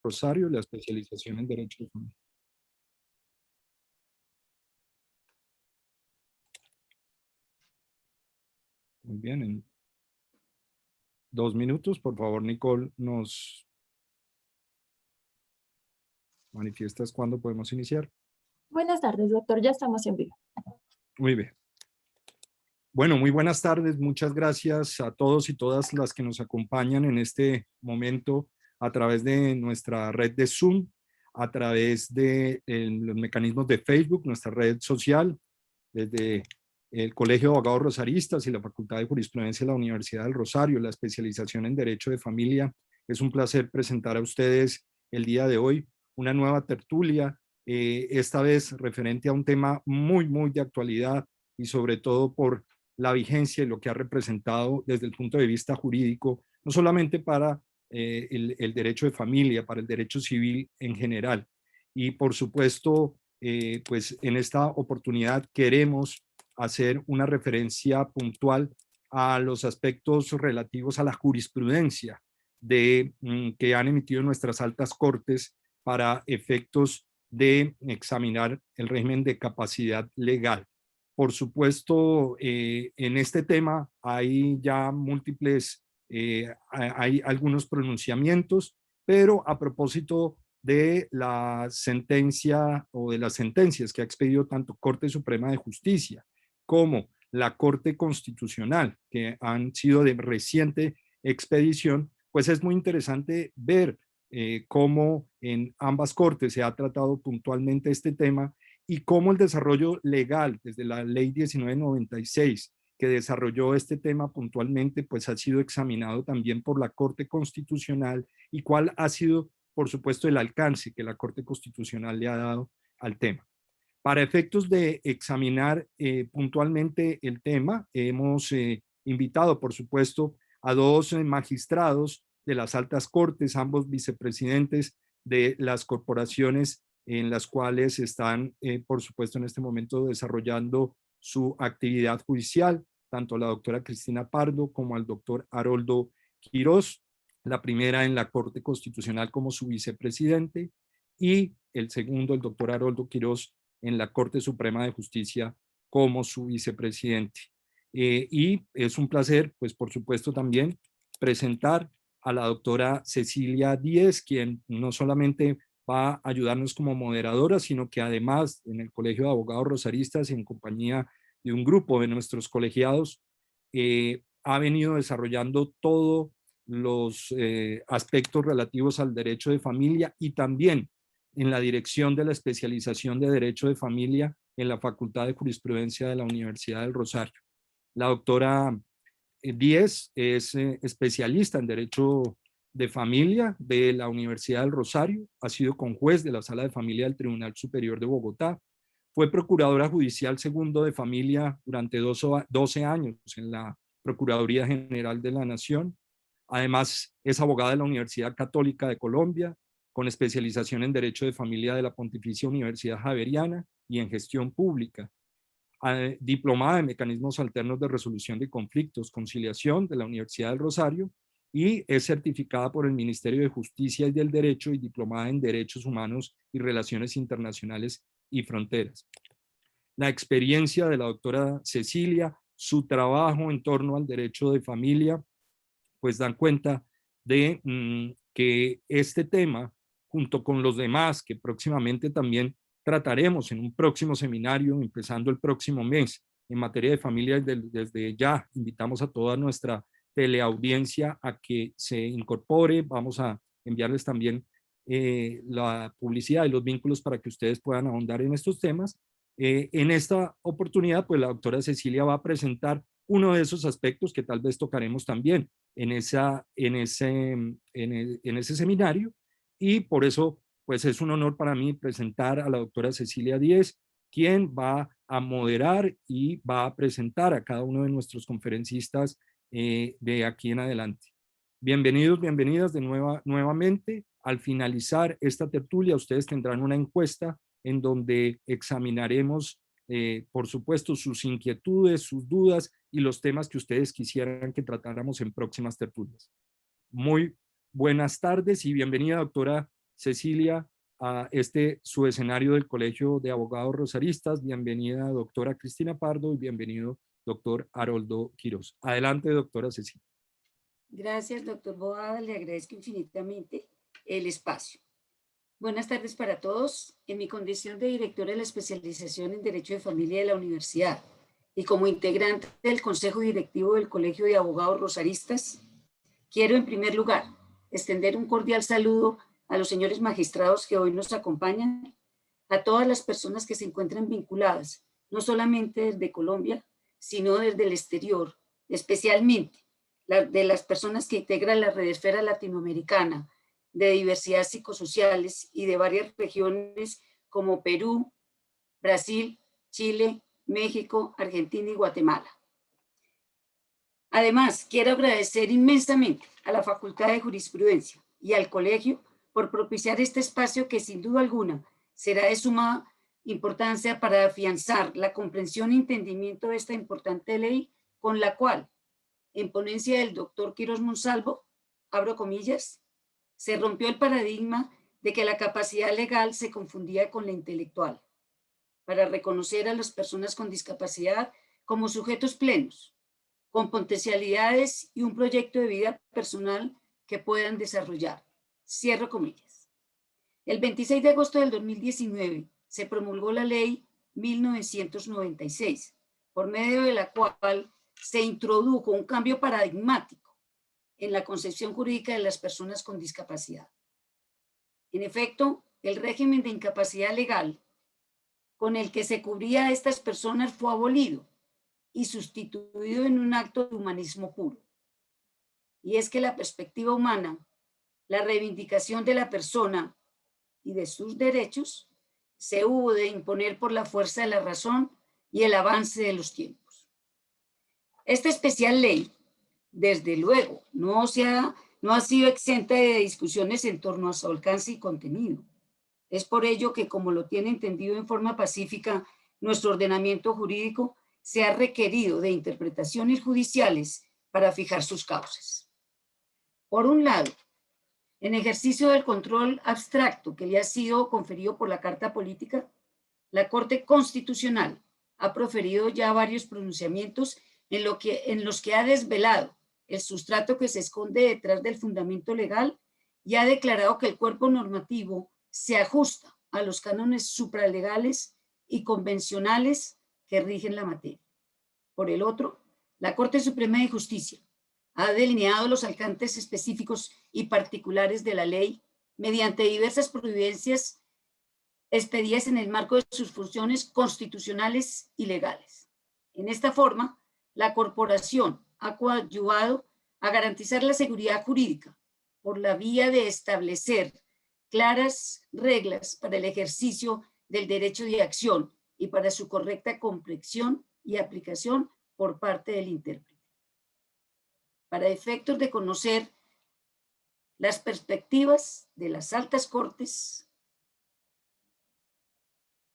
Rosario, la especialización en Derecho de Familia. Muy bien, en 2 minutos, por favor, Nicole, nos manifiestas cuándo podemos iniciar. Buenas tardes, doctor. Ya estamos en vivo. Muy bien. Bueno, muy buenas tardes. Muchas gracias a todos y todas las que nos acompañan en este momento a través de nuestra red de Zoom, a través de los mecanismos de Facebook, nuestra red social, desde el Colegio de Abogados Rosaristas y la Facultad de Jurisprudencia de la Universidad del Rosario, la especialización en Derecho de Familia. Es un placer presentar a ustedes el día de hoy una nueva tertulia, esta vez referente a un tema muy de actualidad y sobre todo por la vigencia y lo que ha representado desde el punto de vista jurídico, no solamente para el derecho de familia, para el derecho civil en general. Y por supuesto, pues en esta oportunidad queremos hacer una referencia puntual a los aspectos relativos a la jurisprudencia que han emitido nuestras altas cortes para efectos de examinar el régimen de capacidad legal. Por supuesto, en este tema hay ya múltiples, hay algunos pronunciamientos, pero a propósito de la sentencia o de las sentencias que ha expedido tanto Corte Suprema de Justicia como la Corte Constitucional, que han sido de reciente expedición, pues es muy interesante ver cómo en ambas cortes se ha tratado puntualmente este tema y cómo el desarrollo legal desde la Ley 1996 que desarrolló este tema puntualmente, pues ha sido examinado también por la Corte Constitucional y cuál ha sido, por supuesto, el alcance que la Corte Constitucional le ha dado al tema. Para efectos de examinar puntualmente el tema, hemos invitado, por supuesto, a dos magistrados de las altas cortes, ambos vicepresidentes de las corporaciones en las cuales están, por supuesto, en este momento desarrollando su actividad judicial, tanto la doctora Cristina Pardo como al doctor Haroldo Quirós, la primera en la Corte Constitucional como su vicepresidente y el segundo, el doctor Haroldo Quirós, en la Corte Suprema de Justicia como su vicepresidente. Y es un placer, pues por supuesto también, presentar a la doctora Cecilia Díez, quien no solamente va a ayudarnos como moderadora, sino que además en el Colegio de Abogados Rosaristas, en compañía de un grupo de nuestros colegiados, ha venido desarrollando todos los aspectos relativos al derecho de familia y también en la dirección de la especialización de Derecho de Familia en la Facultad de Jurisprudencia de la Universidad del Rosario. La doctora Díez es especialista en Derecho de Familia de la Universidad del Rosario, ha sido conjuez de la Sala de Familia del Tribunal Superior de Bogotá, fue procuradora judicial segundo de familia durante 12 años en la Procuraduría General de la Nación. Además, es abogada de la Universidad Católica de Colombia, con especialización en Derecho de Familia de la Pontificia Universidad Javeriana y en Gestión Pública. Diplomada en Mecanismos Alternos de Resolución de Conflictos, Conciliación de la Universidad del Rosario y es certificada por el Ministerio de Justicia y del Derecho y diplomada en Derechos Humanos y Relaciones Internacionales y Fronteras. La experiencia de la doctora Cecilia, su trabajo en torno al derecho de familia, pues dan cuenta de que este tema, junto con los demás que próximamente también trataremos en un próximo seminario, empezando el próximo mes, en materia de familia, desde ya invitamos a toda nuestra teleaudiencia a que se incorpore, vamos a enviarles también la publicidad y los vínculos para que ustedes puedan ahondar en estos temas. En esta oportunidad, pues la doctora Cecilia va a presentar uno de esos aspectos que tal vez tocaremos también en ese seminario y por eso pues es un honor para mí presentar a la doctora Cecilia Díez, quien va a moderar y va a presentar a cada uno de nuestros conferencistas de aquí en adelante. Bienvenidos, bienvenidas nuevamente. Al finalizar esta tertulia, ustedes tendrán una encuesta en donde examinaremos, por supuesto, sus inquietudes, sus dudas y los temas que ustedes quisieran que tratáramos en próximas tertulias. Muy buenas tardes y bienvenida, doctora Cecilia, a su escenario del Colegio de Abogados Rosaristas. Bienvenida, doctora Cristina Pardo, y bienvenido, doctor Haroldo Quirós. Adelante, doctora Cecilia. Gracias, doctor Boada. Le agradezco infinitamente el espacio. Buenas tardes para todos. En mi condición de directora de la especialización en Derecho de Familia de la Universidad y como integrante del Consejo Directivo del Colegio de Abogados Rosaristas, quiero en primer lugar extender un cordial saludo a los señores magistrados que hoy nos acompañan, a todas las personas que se encuentran vinculadas, no solamente desde Colombia, sino desde el exterior, especialmente de las personas que integran la redesfera latinoamericana, de diversidad psicosociales y de varias regiones como Perú, Brasil, Chile, México, Argentina y Guatemala. Además, quiero agradecer inmensamente a la Facultad de Jurisprudencia y al Colegio por propiciar este espacio que sin duda alguna será de suma importancia para afianzar la comprensión y entendimiento de esta importante ley con la cual, en ponencia del doctor Quirós Monsalvo, abro comillas, se rompió el paradigma de que la capacidad legal se confundía con la intelectual, para reconocer a las personas con discapacidad como sujetos plenos, con potencialidades y un proyecto de vida personal que puedan desarrollar. Cierro comillas. El 26 de agosto del 2019 se promulgó la ley 1996, por medio de la cual se introdujo un cambio paradigmático en la concepción jurídica de las personas con discapacidad. En efecto, el régimen de incapacidad legal con el que se cubría a estas personas fue abolido y sustituido en un acto de humanismo puro. Y es que la perspectiva humana, la reivindicación de la persona y de sus derechos, se hubo de imponer por la fuerza de la razón y el avance de los tiempos. Esta especial ley, desde luego, no ha sido exenta de discusiones en torno a su alcance y contenido. Es por ello que, como lo tiene entendido en forma pacífica nuestro ordenamiento jurídico, se ha requerido de interpretaciones judiciales para fijar sus causas. Por un lado, en ejercicio del control abstracto que le ha sido conferido por la Carta Política, la Corte Constitucional ha proferido ya varios pronunciamientos en los que ha desvelado el sustrato que se esconde detrás del fundamento legal y ha declarado que el cuerpo normativo se ajusta a los cánones supralegales y convencionales que rigen la materia. Por el otro, la Corte Suprema de Justicia ha delineado los alcances específicos y particulares de la ley mediante diversas providencias expedidas en el marco de sus funciones constitucionales y legales. En esta forma, la corporación ha coadyuvado a garantizar la seguridad jurídica por la vía de establecer claras reglas para el ejercicio del derecho de acción y para su correcta comprensión y aplicación por parte del intérprete. Para efectos de conocer las perspectivas de las altas cortes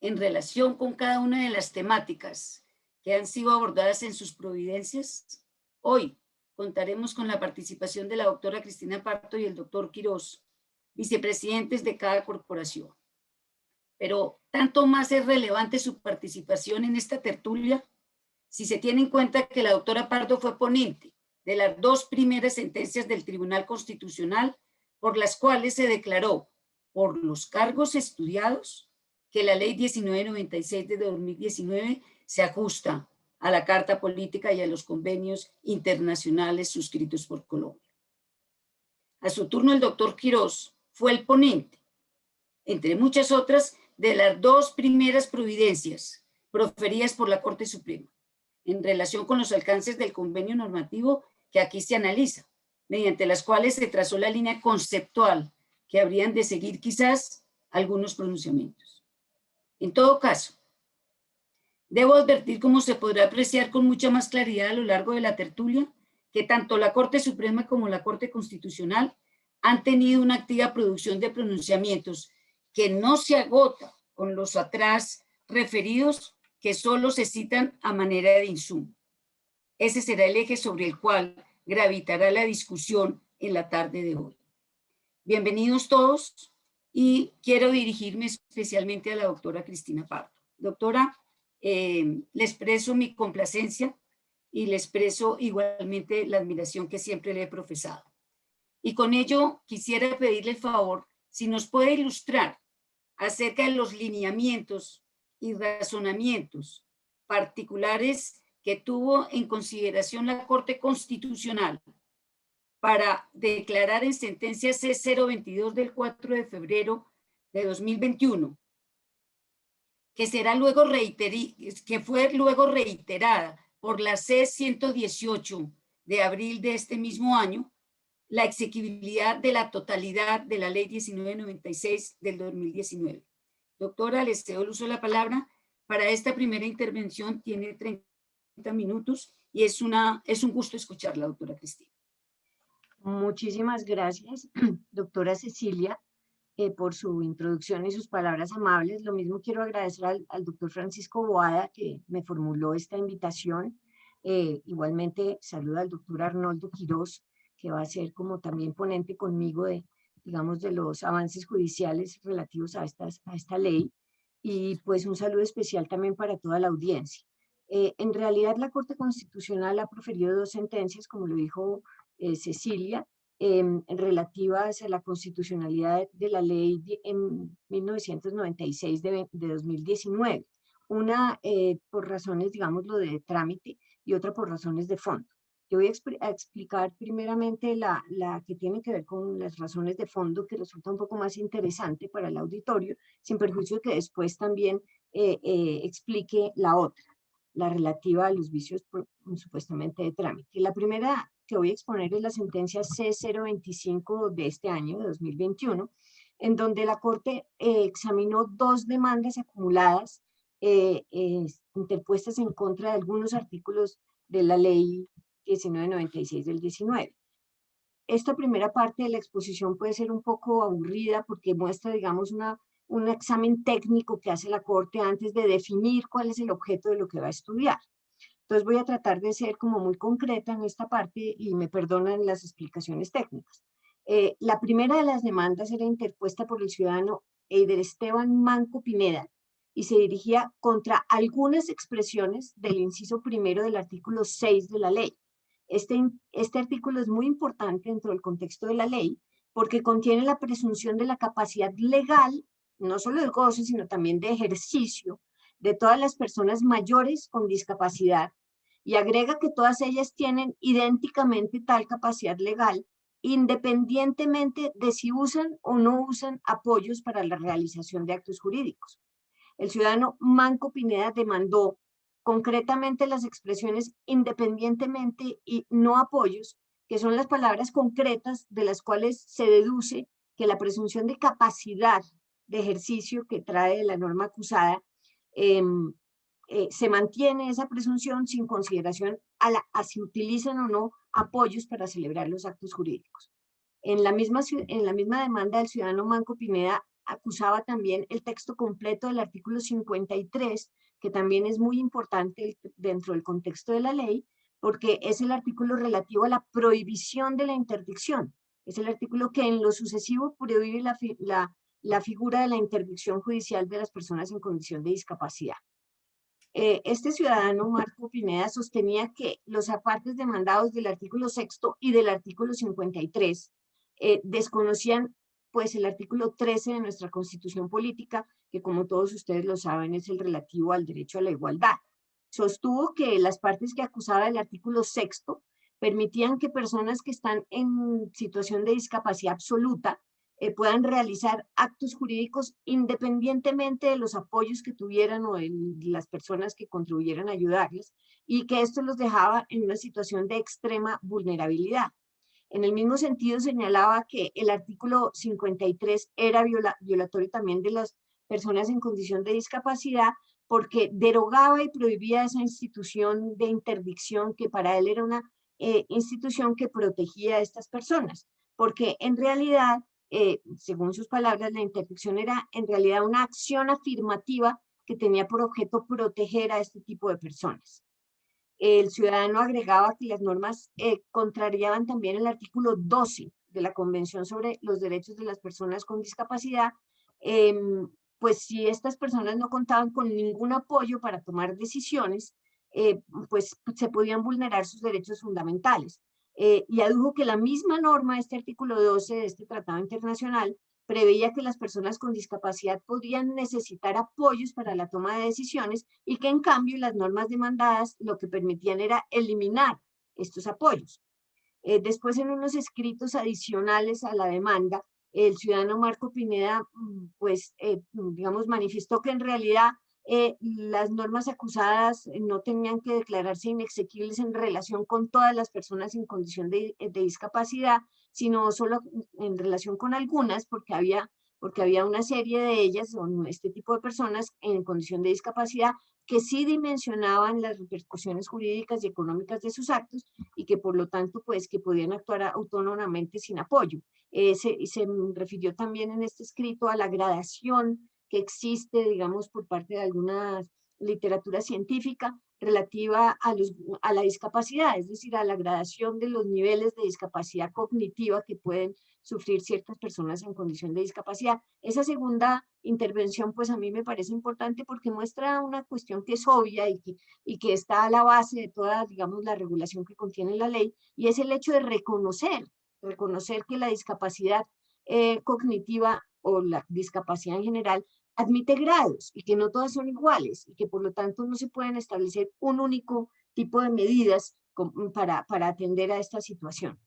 en relación con cada una de las temáticas que han sido abordadas en sus providencias, hoy contaremos con la participación de la doctora Cristina Pardo y el doctor Quirós, vicepresidentes de cada corporación. Pero tanto más es relevante su participación en esta tertulia si se tiene en cuenta que la doctora Pardo fue ponente de las dos primeras sentencias del Tribunal Constitucional por las cuales se declaró por los cargos estudiados que la ley 1996 de 2019 se ajusta a la Carta Política y a los convenios internacionales suscritos por Colombia. A su turno, el doctor Quirós fue el ponente, entre muchas otras, de las dos primeras providencias proferidas por la Corte Suprema en relación con los alcances del convenio normativo que aquí se analiza, mediante las cuales se trazó la línea conceptual que habrían de seguir quizás algunos pronunciamientos. En todo caso, debo advertir, como se podrá apreciar con mucha más claridad a lo largo de la tertulia, que tanto la Corte Suprema como la Corte Constitucional han tenido una activa producción de pronunciamientos que no se agota con los atrás referidos que solo se citan a manera de insumo. Ese será el eje sobre el cual gravitará la discusión en la tarde de hoy. Bienvenidos todos Y quiero dirigirme especialmente a la doctora Cristina Pardo. Doctora, le expreso mi complacencia y le expreso igualmente la admiración que siempre le he profesado. Y con ello quisiera pedirle el favor, si nos puede ilustrar acerca de los lineamientos y razonamientos particulares que tuvo en consideración la Corte Constitucional para declarar en sentencia C022 del 4 de febrero de 2021, que fue luego reiterada por la C118 de abril de este mismo año, la exequibilidad de la totalidad de la Ley 1996 del 2019. Doctora, les cedo el uso de la palabra. Para esta primera intervención tiene 30 minutos y es un gusto escucharla, doctora Cristina. Muchísimas gracias, doctora Cecilia, por su introducción y sus palabras amables. Lo mismo quiero agradecer al doctor Francisco Boada, que me formuló esta invitación. Igualmente saluda al doctor Arnoldo Quirós, que va a ser como también ponente conmigo de, digamos, de los avances judiciales relativos a esta ley. Y pues un saludo especial también para toda la audiencia. En realidad la Corte Constitucional ha proferido 2 sentencias, como lo dijo Cecilia, relativas a la constitucionalidad de la ley en 1996 de 2019. Una por razones, digámoslo, de trámite y otra por razones de fondo. Yo voy a explicar primeramente la que tiene que ver con las razones de fondo, que resulta un poco más interesante para el auditorio, sin perjuicio que después también explique la otra, la relativa a los vicios supuestamente de trámite. La primera que voy a exponer es la sentencia C025 de este año, de 2021, en donde la Corte examinó 2 demandas acumuladas interpuestas en contra de algunos artículos de la ley 1996 del 19. Esta primera parte de la exposición puede ser un poco aburrida porque muestra, digamos, un examen técnico que hace la Corte antes de definir cuál es el objeto de lo que va a estudiar. Entonces voy a tratar de ser como muy concreta en esta parte y me perdonan las explicaciones técnicas. La primera de las demandas era interpuesta por el ciudadano Eider Esteban Manco Pineda y se dirigía contra algunas expresiones del inciso primero del artículo 6 de la ley. Este artículo es muy importante dentro del contexto de la ley porque contiene la presunción de la capacidad legal, no solo del goce, sino también de ejercicio de todas las personas mayores con discapacidad y agrega que todas ellas tienen idénticamente tal capacidad legal, independientemente de si usan o no usan apoyos para la realización de actos jurídicos. El ciudadano Manco Pineda demandó concretamente las expresiones independientemente y no apoyos, que son las palabras concretas de las cuales se deduce que la presunción de capacidad de ejercicio que trae la norma acusada se mantiene esa presunción sin consideración a si utilizan o no apoyos para celebrar los actos jurídicos. En la misma demanda del ciudadano Manco Pineda acusaba también el texto completo del artículo 53, que también es muy importante dentro del contexto de la ley, porque es el artículo relativo a la prohibición de la interdicción. Es el artículo que en lo sucesivo prohíbe la figura de la interdicción judicial de las personas en condición de discapacidad. Este ciudadano, Marco Pineda, sostenía que los apartes demandados del artículo 6 y del artículo 53 desconocían pues el artículo 13 de nuestra Constitución Política, que como todos ustedes lo saben es el relativo al derecho a la igualdad. Sostuvo que las partes que acusaba del artículo 6 permitían que personas que están en situación de discapacidad absoluta puedan realizar actos jurídicos independientemente de los apoyos que tuvieran o de las personas que contribuyeran a ayudarles, y que esto los dejaba en una situación de extrema vulnerabilidad. En el mismo sentido señalaba que el artículo 53 era violatorio también de las personas en condición de discapacidad porque derogaba y prohibía esa institución de interdicción que para él era una institución que protegía a estas personas, porque en realidad según sus palabras, la interdicción era en realidad una acción afirmativa que tenía por objeto proteger a este tipo de personas. El ciudadano agregaba que las normas contrariaban también el artículo 12 de la Convención sobre los Derechos de las Personas con Discapacidad, pues si estas personas no contaban con ningún apoyo para tomar decisiones, pues se podían vulnerar sus derechos fundamentales. Y adujo que la misma norma, este artículo 12 de este tratado internacional, preveía que las personas con discapacidad podrían necesitar apoyos para la toma de decisiones y que en cambio las normas demandadas lo que permitían era eliminar estos apoyos. Después, en unos escritos adicionales a la demanda, el ciudadano Marco Pineda, pues, digamos, manifestó que en realidad las normas acusadas no tenían que declararse inexequibles en relación con todas las personas en condición de discapacidad, sino solo en relación con algunas, porque había una serie de ellas, o este tipo de personas en condición de discapacidad, que sí dimensionaban las repercusiones jurídicas y económicas de sus actos y que por lo tanto, pues, que podían actuar autónomamente sin apoyo. Se refirió también en este escrito a la gradación que existe, digamos, por parte de alguna literatura científica relativa a la discapacidad, es decir, a la gradación de los niveles de discapacidad cognitiva que pueden sufrir ciertas personas en condición de discapacidad. Esa segunda intervención, pues a mí me parece importante porque muestra una cuestión que es obvia y que está a la base de toda, digamos, la regulación que contiene la ley, y es el hecho de reconocer que la discapacidad cognitiva o la discapacidad en general admite grados y que no todas son iguales y que por lo tanto no se pueden establecer un único tipo de medidas para atender a esta situación.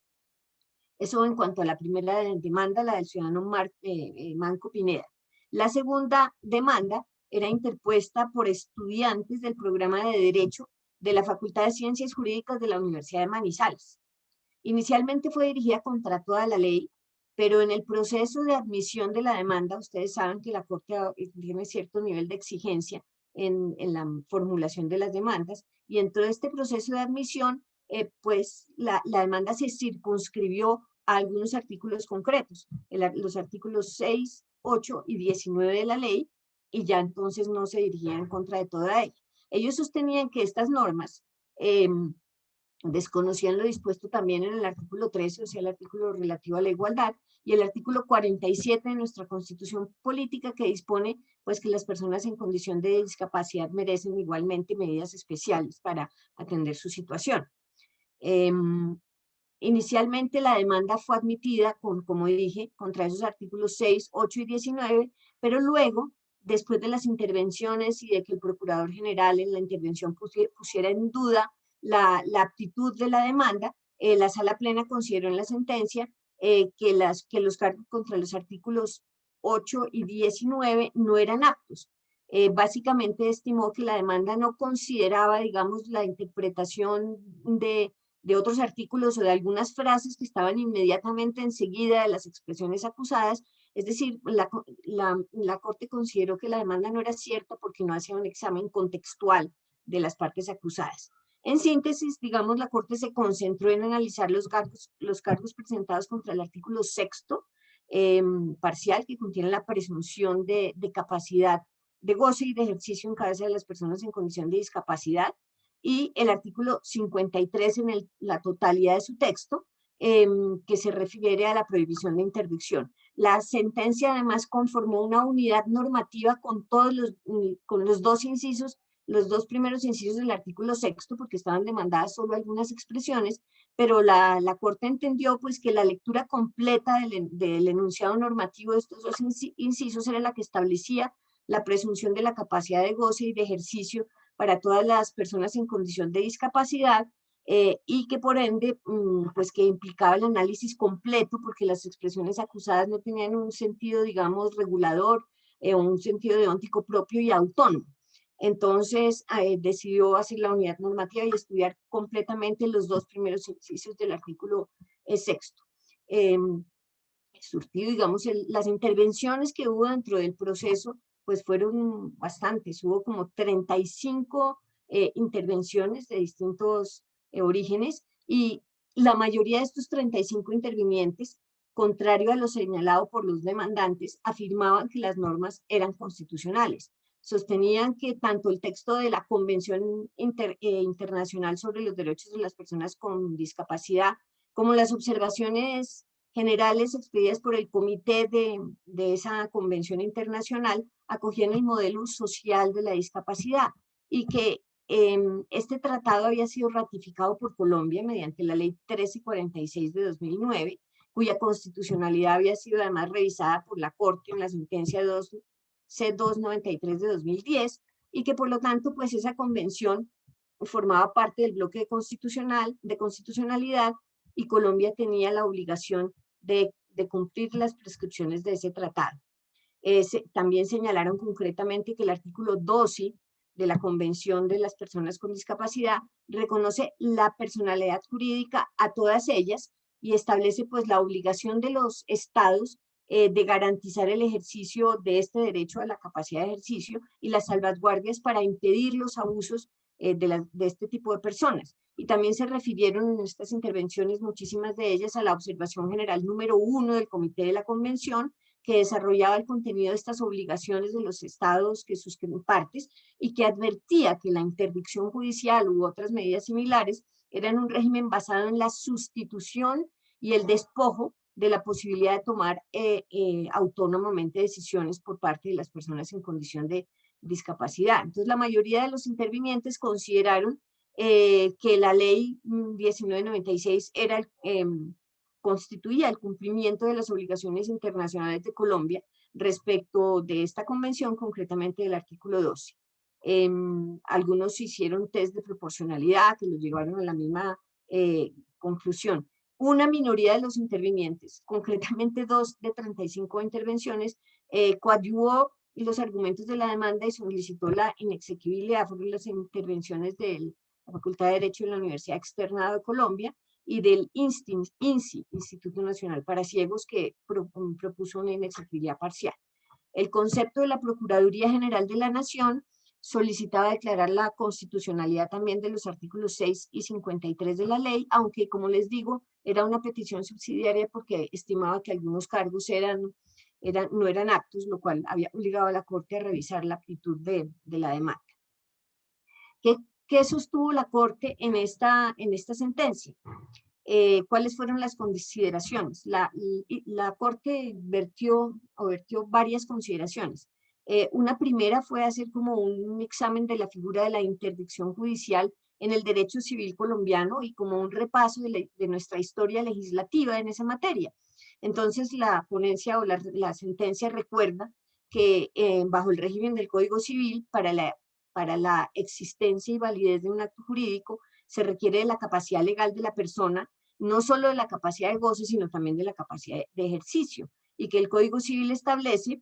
Eso en cuanto a la primera demanda, la del ciudadano Manco Pineda. La segunda demanda era interpuesta por estudiantes del programa de Derecho de la Facultad de Ciencias Jurídicas de la Universidad de Manizales. Inicialmente fue dirigida contra toda la ley, pero en el proceso de admisión de la demanda, ustedes saben que la Corte tiene cierto nivel de exigencia en la formulación de las demandas, y en todo este proceso de admisión, pues la demanda se circunscribió a algunos artículos concretos, los artículos 6, 8 y 19 de la ley, y ya entonces no se dirigía en contra de toda ella. Ellos sostenían que estas normas desconocían lo dispuesto también en el artículo 13, o sea, el artículo relativo a la igualdad, y el artículo 47 de nuestra Constitución Política, que dispone pues que las personas en condición de discapacidad merecen igualmente medidas especiales para atender su situación. Inicialmente la demanda fue admitida, como dije, contra esos artículos 6, 8 y 19, pero luego, después de las intervenciones y de que el Procurador General en la intervención pusiera en duda la aptitud de la demanda, la Sala Plena consideró en la sentencia que los cargos contra los artículos 8 y 19 no eran aptos. Básicamente estimó que la demanda no consideraba, digamos, la interpretación de otros artículos o de algunas frases que estaban inmediatamente enseguida de las expresiones acusadas. Es decir, la Corte consideró que la demanda no era cierta porque no hacía un examen contextual de las partes acusadas. En síntesis, digamos, la Corte se concentró en analizar los cargos presentados contra el artículo 6, parcial, que contiene la presunción de capacidad de goce y de ejercicio en cabeza de las personas en condición de discapacidad, y el artículo 53 en la totalidad de su texto, que se refiere a la prohibición de interdicción. La sentencia además conformó una unidad normativa con los dos incisos, los dos primeros incisos del artículo 6, porque estaban demandadas solo algunas expresiones, pero la Corte entendió pues que la lectura completa del enunciado normativo de estos dos incisos era la que establecía la presunción de la capacidad de goce y de ejercicio para todas las personas en condición de discapacidad, y que por ende, pues que implicaba el análisis completo, porque las expresiones acusadas no tenían un sentido, digamos, regulador, un sentido deóntico propio y autónomo. Entonces, decidió hacer la unidad normativa y estudiar completamente los dos primeros incisos del artículo 6. Surtido, digamos, las intervenciones que hubo dentro del proceso, pues fueron bastantes. Hubo como 35 intervenciones de distintos orígenes, y la mayoría de estos 35 intervinientes, contrario a lo señalado por los demandantes, afirmaban que las normas eran constitucionales. Sostenían que tanto el texto de la Convención Internacional sobre los Derechos de las Personas con Discapacidad, como las observaciones generales expedidas por el comité de esa convención internacional acogían el modelo social de la discapacidad y que este tratado había sido ratificado por Colombia mediante la ley 1346 de 2009, cuya constitucionalidad había sido además revisada por la Corte en la sentencia C293 de 2010, y que por lo tanto pues esa convención formaba parte del bloque de constitucionalidad, y Colombia tenía la obligación de cumplir las prescripciones de ese tratado. También señalaron concretamente que el artículo 12 de la Convención de las Personas con Discapacidad reconoce la personalidad jurídica a todas ellas y establece pues la obligación de los estados de garantizar el ejercicio de este derecho a la capacidad de ejercicio y las salvaguardias para impedir los abusos de este tipo de personas. Y también se refirieron en estas intervenciones, muchísimas de ellas, a la observación general número 1 del Comité de la Convención, que desarrollaba el contenido de estas obligaciones de los estados que suscriben partes y que advertía que la interdicción judicial u otras medidas similares eran un régimen basado en la sustitución y el despojo de la posibilidad de tomar autónomamente decisiones por parte de las personas en condición de discapacidad. Entonces, la mayoría de los intervinientes consideraron que la ley 1996 era constituía el cumplimiento de las obligaciones internacionales de Colombia respecto de esta convención, concretamente del artículo 12. Algunos hicieron test de proporcionalidad que los llevaron a la misma conclusión. Una minoría de los intervinientes, concretamente 2 de 35 intervenciones, coadyuvó los argumentos de la demanda y solicitó la inexequibilidad por las intervenciones de la Facultad de Derecho de la Universidad Externa de Colombia y del INSI, Instituto Nacional para Ciegos, que propuso una inexequibilidad parcial. El concepto de la Procuraduría General de la Nación solicitaba declarar la constitucionalidad también de los artículos 6 y 53 de la ley, aunque, como les digo, era una petición subsidiaria porque estimaba que algunos cargos no eran aptos, lo cual había obligado a la Corte a revisar la aptitud de la demanda. ¿Qué sostuvo la Corte en esta sentencia? ¿Cuáles fueron las consideraciones? La Corte vertió varias consideraciones. Una primera fue hacer como un examen de la figura de la interdicción judicial en el derecho civil colombiano y como un repaso de nuestra historia legislativa en esa materia. Entonces, la ponencia o la sentencia recuerda que bajo el régimen del Código Civil, para la existencia y validez de un acto jurídico, se requiere de la capacidad legal de la persona, no solo de la capacidad de goce, sino también de la capacidad de ejercicio, y que el Código Civil establece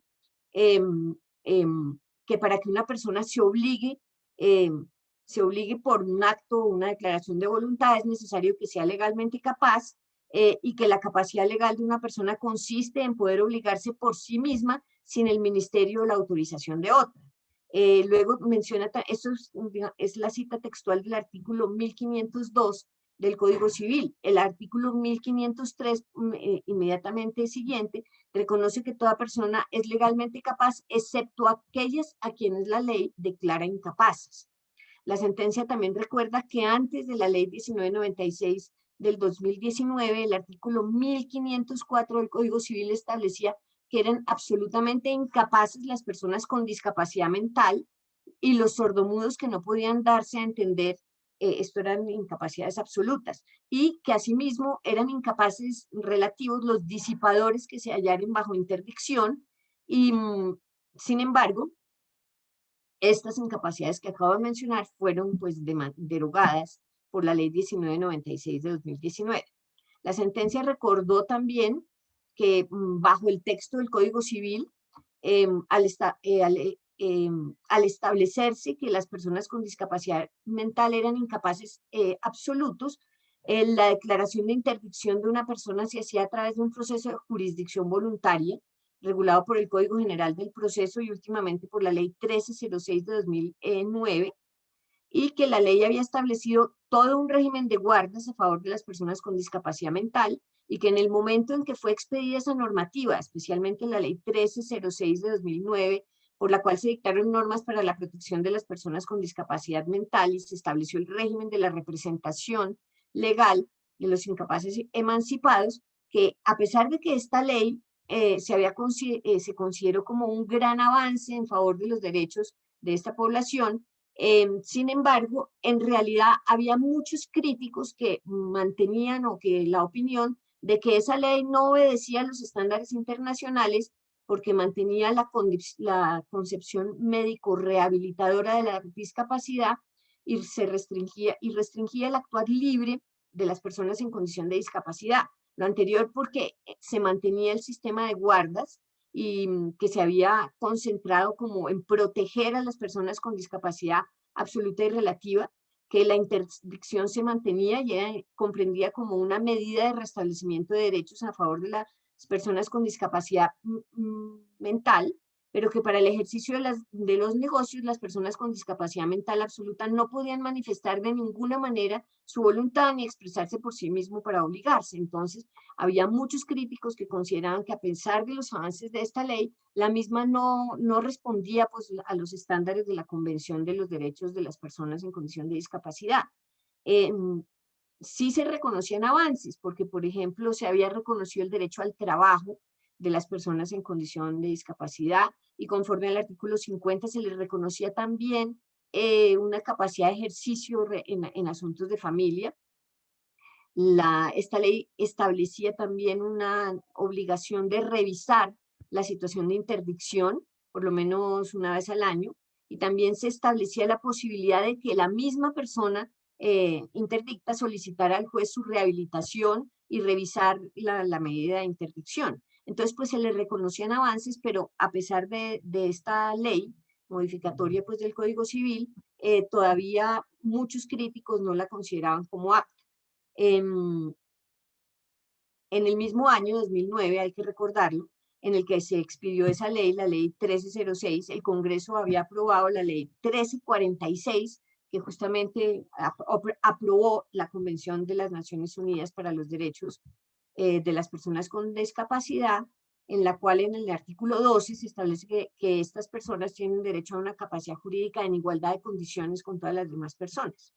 que para que una persona se obligue por un acto o una declaración de voluntad es necesario que sea legalmente capaz, y que la capacidad legal de una persona consiste en poder obligarse por sí misma sin el ministerio o la autorización de otra. Luego menciona, esto es la cita textual del artículo 1502 del Código Civil. El artículo 1503, inmediatamente siguiente, reconoce que toda persona es legalmente capaz, excepto aquellas a quienes la ley declara incapaces. La sentencia también recuerda que antes de la ley 1996 del 2019, el artículo 1504 del Código Civil establecía que eran absolutamente incapaces las personas con discapacidad mental y los sordomudos que no podían darse a entender, esto eran incapacidades absolutas, y que asimismo eran incapaces relativos los disipadores que se hallaren bajo interdicción, y sin embargo, estas incapacidades que acabo de mencionar fueron pues derogadas por la ley 1996 de 2019. La sentencia recordó también que bajo el texto del Código Civil, al establecerse que las personas con discapacidad mental eran incapaces absolutos, la declaración de interdicción de una persona se hacía a través de un proceso de jurisdicción voluntaria, regulado por el Código General del Proceso y últimamente por la Ley 1306 de 2009, y que la ley había establecido todo un régimen de guardas a favor de las personas con discapacidad mental, y que en el momento en que fue expedida esa normativa, especialmente la Ley 1306 de 2009, por la cual se dictaron normas para la protección de las personas con discapacidad mental y se estableció el régimen de la representación legal de los incapaces emancipados, que a pesar de que esta ley se consideró como un gran avance en favor de los derechos de esta población, sin embargo, en realidad había muchos críticos que mantenían o que la opinión de que esa ley no obedecía a los estándares internacionales porque mantenía la concepción médico-rehabilitadora de la discapacidad y restringía el actuar libre de las personas en condición de discapacidad. Lo anterior porque se mantenía el sistema de guardas y que se había concentrado como en proteger a las personas con discapacidad absoluta y relativa, que la interdicción se mantenía y era comprendida como una medida de restablecimiento de derechos a favor de las personas con discapacidad mental, pero que para el ejercicio de los negocios las personas con discapacidad mental absoluta no podían manifestar de ninguna manera su voluntad ni expresarse por sí mismo para obligarse. Entonces, había muchos críticos que consideraban que a pesar de los avances de esta ley, la misma no respondía pues, a los estándares de la Convención de los Derechos de las Personas en Condición de Discapacidad. Sí se reconocían avances, porque por ejemplo se había reconocido el derecho al trabajo de las personas en condición de discapacidad y conforme al artículo 50 se les reconocía también una capacidad de ejercicio en asuntos de familia. Esta ley establecía también una obligación de revisar la situación de interdicción, por lo menos una vez al año, y también se establecía la posibilidad de que la misma persona interdicta solicitara al juez su rehabilitación y revisar la medida de interdicción. Entonces, pues se le reconocían avances, pero a pesar de esta ley modificatoria pues, del Código Civil, todavía muchos críticos no la consideraban como apta. En el mismo año 2009, hay que recordarlo, en el que se expidió esa ley, la ley 1306, el Congreso había aprobado la ley 1346, que justamente aprobó la Convención de las Naciones Unidas para los Derechos de las Personas con Discapacidad, en la cual en el artículo 12 se establece que estas personas tienen derecho a una capacidad jurídica en igualdad de condiciones con todas las demás personas.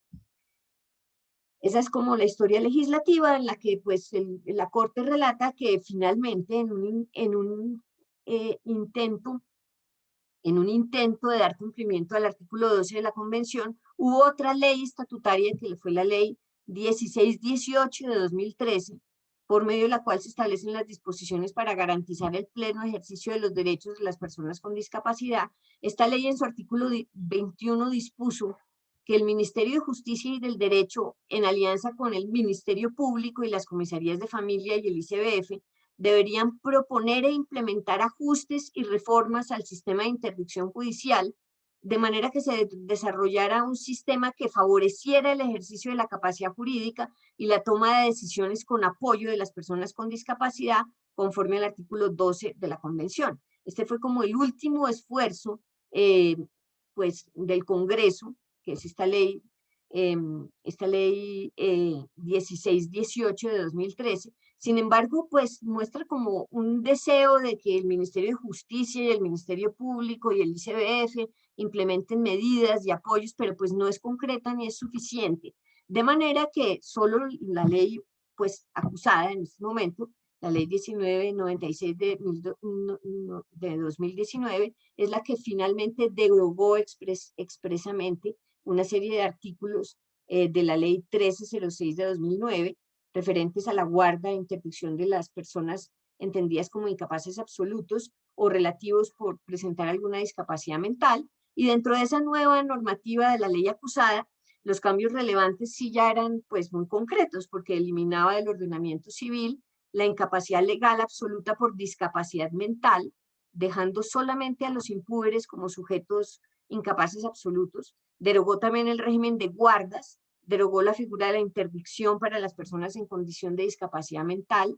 Esa es como la historia legislativa en la que pues la Corte relata que finalmente en un intento de dar cumplimiento al artículo 12 de la Convención, hubo otra ley estatutaria que fue la ley 1618 de 2013, por medio de la cual se establecen las disposiciones para garantizar el pleno ejercicio de los derechos de las personas con discapacidad. Esta ley en su artículo 21 dispuso que el Ministerio de Justicia y del Derecho, en alianza con el Ministerio Público y las Comisarías de Familia y el ICBF, deberían proponer e implementar ajustes y reformas al sistema de interdicción judicial, de manera que se desarrollara un sistema que favoreciera el ejercicio de la capacidad jurídica y la toma de decisiones con apoyo de las personas con discapacidad, conforme al artículo 12 de la Convención. Este fue como el último esfuerzo pues, del Congreso, que es esta ley 1618 de 2013. Sin embargo, pues muestra como un deseo de que el Ministerio de Justicia y el Ministerio Público y el ICBF implementen medidas y apoyos, pero pues no es concreta ni es suficiente. De manera que solo la ley pues acusada en este momento, la ley 1996 de 2019, es la que finalmente derogó expresamente una serie de artículos de la ley 1306 de 2009, referentes a la guarda e interdicción de las personas entendidas como incapaces absolutos o relativos por presentar alguna discapacidad mental. Y dentro de esa nueva normativa de la ley acusada, los cambios relevantes sí ya eran pues muy concretos, porque eliminaba del ordenamiento civil la incapacidad legal absoluta por discapacidad mental, dejando solamente a los impúberes como sujetos incapaces absolutos. Derogó también el régimen de guardas, derogó la figura de la interdicción para las personas en condición de discapacidad mental,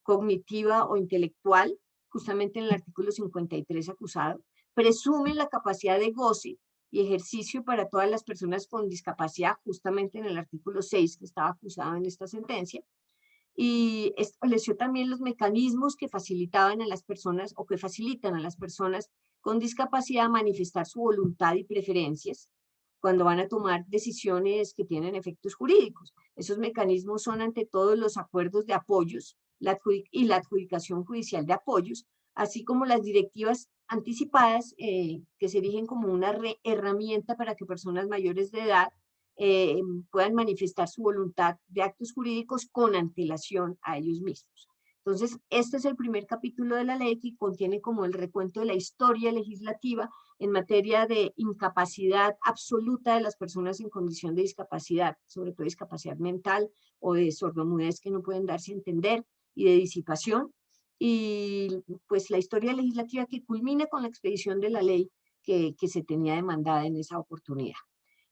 cognitiva o intelectual, justamente en el artículo 53 acusado, presume la capacidad de goce y ejercicio para todas las personas con discapacidad, justamente en el artículo 6 que estaba acusado en esta sentencia, y estableció también los mecanismos que facilitaban a las personas o que facilitan a las personas con discapacidad a manifestar su voluntad y preferencias cuando van a tomar decisiones que tienen efectos jurídicos. Esos mecanismos son ante todo los acuerdos de apoyos y la adjudicación judicial de apoyos, así como las directivas anticipadas que se erigen como una herramienta para que personas mayores de edad puedan manifestar su voluntad de actos jurídicos con antelación a ellos mismos. Entonces, este es el primer capítulo de la ley que contiene como el recuento de la historia legislativa en materia de incapacidad absoluta de las personas en condición de discapacidad, sobre todo discapacidad mental o de sordomudez que no pueden darse a entender, y de disipación, y pues la historia legislativa que culmina con la expedición de la ley que se tenía demandada en esa oportunidad.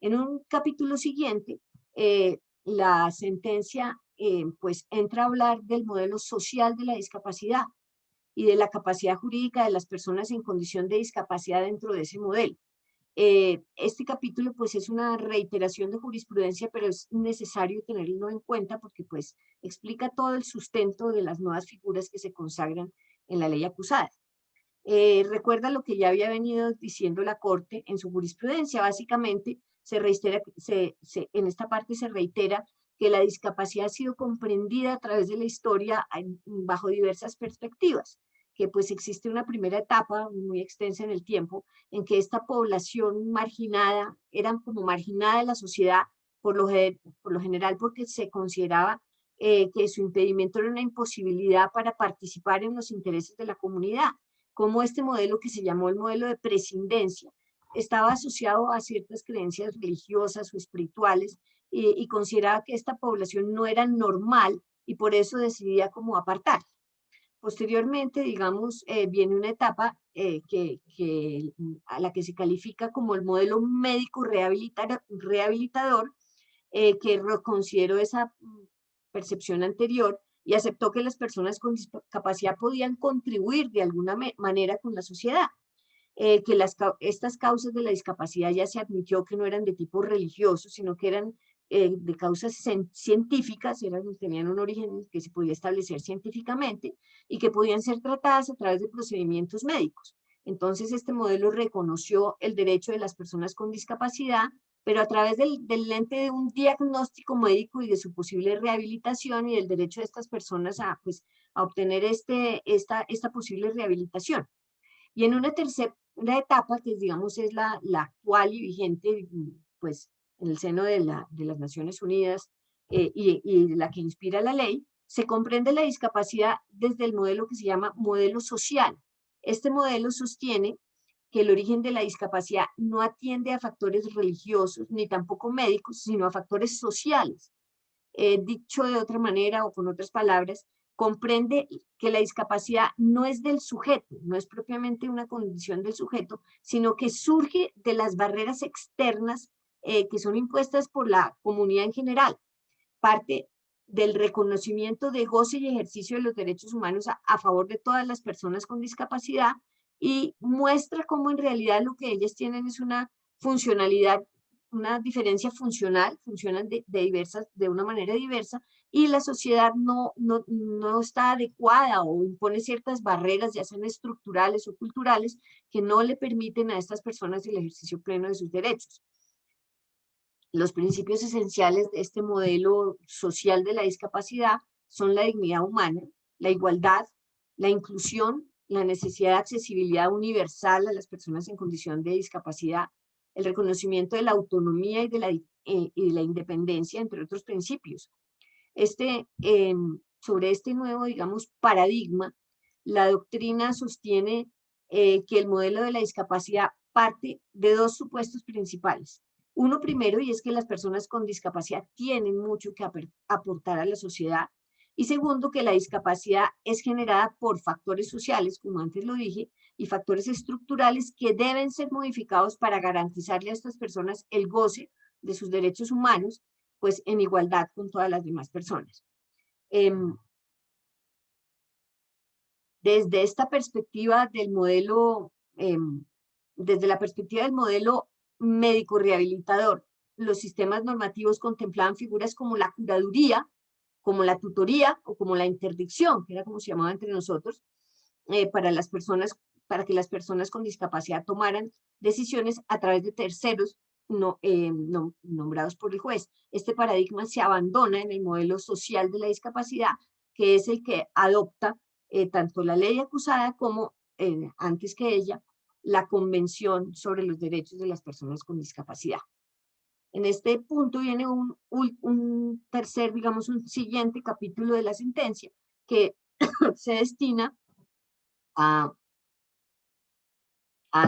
En un capítulo siguiente, la sentencia pues entra a hablar del modelo social de la discapacidad y de la capacidad jurídica de las personas en condición de discapacidad dentro de ese modelo. Este capítulo pues es una reiteración de jurisprudencia, pero es necesario tenerlo en cuenta porque pues explica todo el sustento de las nuevas figuras que se consagran en la ley acusada. Recuerda lo que ya había venido diciendo la Corte en su jurisprudencia. Básicamente, en esta parte se reitera que la discapacidad ha sido comprendida a través de la historia bajo diversas perspectivas, que pues existe una primera etapa muy extensa en el tiempo en que esta población marginada, eran como marginada de la sociedad por lo general porque se consideraba que su impedimento era una imposibilidad para participar en los intereses de la comunidad, como este modelo que se llamó el modelo de prescindencia estaba asociado a ciertas creencias religiosas o espirituales y consideraba que esta población no era normal y por eso decidía como apartar. Posteriormente, digamos, viene una etapa a la que se califica como el modelo médico rehabilitador, que consideró esa percepción anterior y aceptó que las personas con discapacidad podían contribuir de alguna manera con la sociedad. Que estas causas de la discapacidad ya se admitió que no eran de tipo religioso, sino que eran de causas científicas, tenían un origen que se podía establecer científicamente y que podían ser tratadas a través de procedimientos médicos. Entonces, este modelo reconoció el derecho de las personas con discapacidad, pero a través del lente de un diagnóstico médico y de su posible rehabilitación y del derecho de estas personas a obtener esta posible rehabilitación. Y en una tercera etapa, que digamos es la actual y vigente, pues en el seno de las Naciones Unidas y la que inspira la ley, se comprende la discapacidad desde el modelo que se llama modelo social. Este modelo sostiene que el origen de la discapacidad no atiende a factores religiosos ni tampoco médicos, sino a factores sociales. Dicho de otra manera o con otras palabras, comprende que la discapacidad no es del sujeto, no es propiamente una condición del sujeto, sino que surge de las barreras externas que son impuestas por la comunidad en general. Parte del reconocimiento de goce y ejercicio de los derechos humanos a favor de todas las personas con discapacidad y muestra cómo en realidad lo que ellas tienen es una funcionalidad, una diferencia funcional, funcionan de una manera diversa y la sociedad no está adecuada o impone ciertas barreras, ya sean estructurales o culturales, que no le permiten a estas personas el ejercicio pleno de sus derechos. Los principios esenciales de este modelo social de la discapacidad son la dignidad humana, la igualdad, la inclusión, la necesidad de accesibilidad universal a las personas en condición de discapacidad, el reconocimiento de la autonomía y de la independencia, entre otros principios. Sobre este nuevo, digamos, paradigma, la doctrina sostiene que el modelo de la discapacidad parte de dos supuestos principales. Uno primero, y es que las personas con discapacidad tienen mucho que aportar a la sociedad. Y segundo, que la discapacidad es generada por factores sociales, como antes lo dije, y factores estructurales que deben ser modificados para garantizarle a estas personas el goce de sus derechos humanos, pues en igualdad con todas las demás personas. Desde esta perspectiva del modelo, desde la perspectiva del modelo médico rehabilitador, los sistemas normativos contemplaban figuras como la curaduría, como la tutoría o como la interdicción, que era como se llamaba entre nosotros, para que las personas con discapacidad tomaran decisiones a través de terceros nombrados por el juez. Este paradigma se abandona en el modelo social de la discapacidad, que es el que adopta tanto la ley acusada como, antes que ella, la Convención sobre los Derechos de las Personas con Discapacidad. En este punto viene un tercer, digamos, un siguiente capítulo de la sentencia que se destina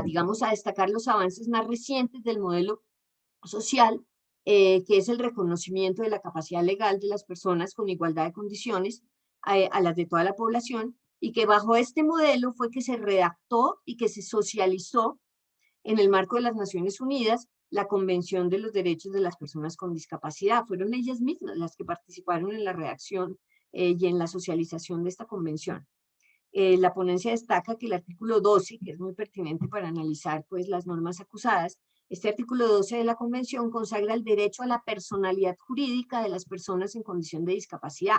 digamos, a destacar los avances más recientes del modelo social, que es el reconocimiento de la capacidad legal de las personas con igualdad de condiciones a las de toda la población, y que bajo este modelo fue que se redactó y que se socializó en el marco de las Naciones Unidas la Convención de los Derechos de las Personas con Discapacidad. Fueron ellas mismas las que participaron en la redacción y en la socialización de esta convención. La ponencia destaca que el artículo 12, que es muy pertinente para analizar pues, las normas acusadas, este artículo 12 de la Convención consagra el derecho a la personalidad jurídica de las personas en condición de discapacidad.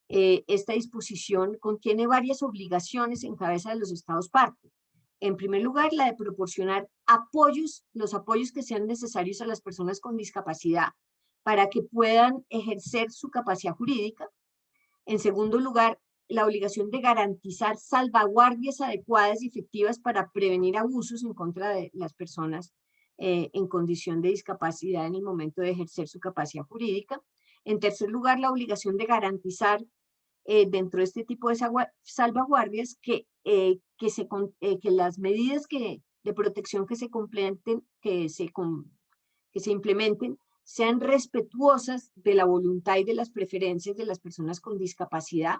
Esta disposición contiene varias obligaciones en cabeza de los Estados parte. En primer lugar, la de proporcionar apoyos, los apoyos que sean necesarios a las personas con discapacidad para que puedan ejercer su capacidad jurídica. En segundo lugar, la obligación de garantizar salvaguardias adecuadas y efectivas para prevenir abusos en contra de las personas en condición de discapacidad en el momento de ejercer su capacidad jurídica. En tercer lugar, la obligación de garantizar dentro de este tipo de salvaguardias que las medidas de protección que se implementen sean respetuosas de la voluntad y de las preferencias de las personas con discapacidad,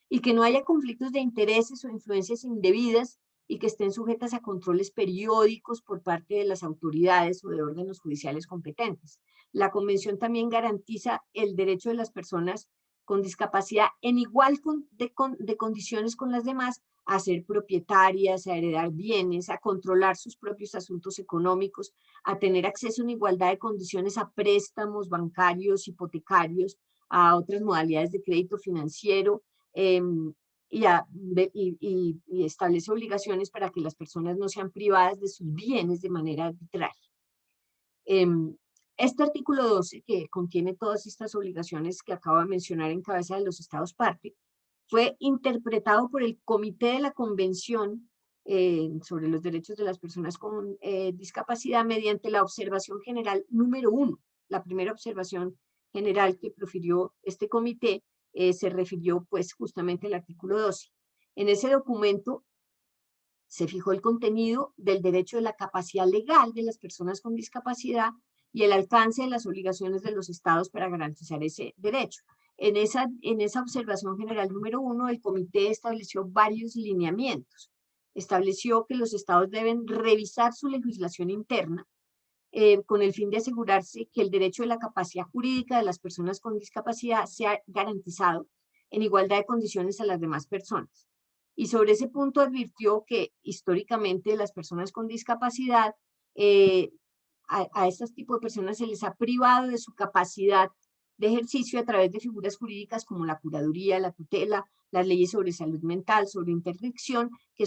y que no haya conflictos de intereses o influencias indebidas y que estén sujetas a controles periódicos por parte de las autoridades o de órganos judiciales competentes. La Convención también garantiza el derecho de las personas con discapacidad en igual de condiciones con las demás a ser propietarias, a heredar bienes, a controlar sus propios asuntos económicos, a tener acceso en igualdad de condiciones a préstamos bancarios, hipotecarios, a otras modalidades de crédito financiero, y establece obligaciones para que las personas no sean privadas de sus bienes de manera arbitraria. Este artículo 12, que contiene todas estas obligaciones que acabo de mencionar en cabeza de los Estados parte, fue interpretado por el Comité de la Convención sobre los Derechos de las Personas con Discapacidad mediante la observación general número 1. La primera observación general que profirió este comité se refirió pues justamente al artículo 12. En ese documento se fijó el contenido del derecho de la capacidad legal de las personas con discapacidad y el alcance de las obligaciones de los estados para garantizar ese derecho. En esa observación general número 1, el comité estableció varios lineamientos. Estableció que los estados deben revisar su legislación interna con el fin de asegurarse que el derecho de la capacidad jurídica de las personas con discapacidad sea garantizado en igualdad de condiciones a las demás personas. Y sobre ese punto advirtió que históricamente las personas con discapacidad, a estos tipos de personas se les ha privado de su capacidad de ejercicio a través de figuras jurídicas como la curaduría, la tutela, las leyes sobre salud mental, sobre interdicción, que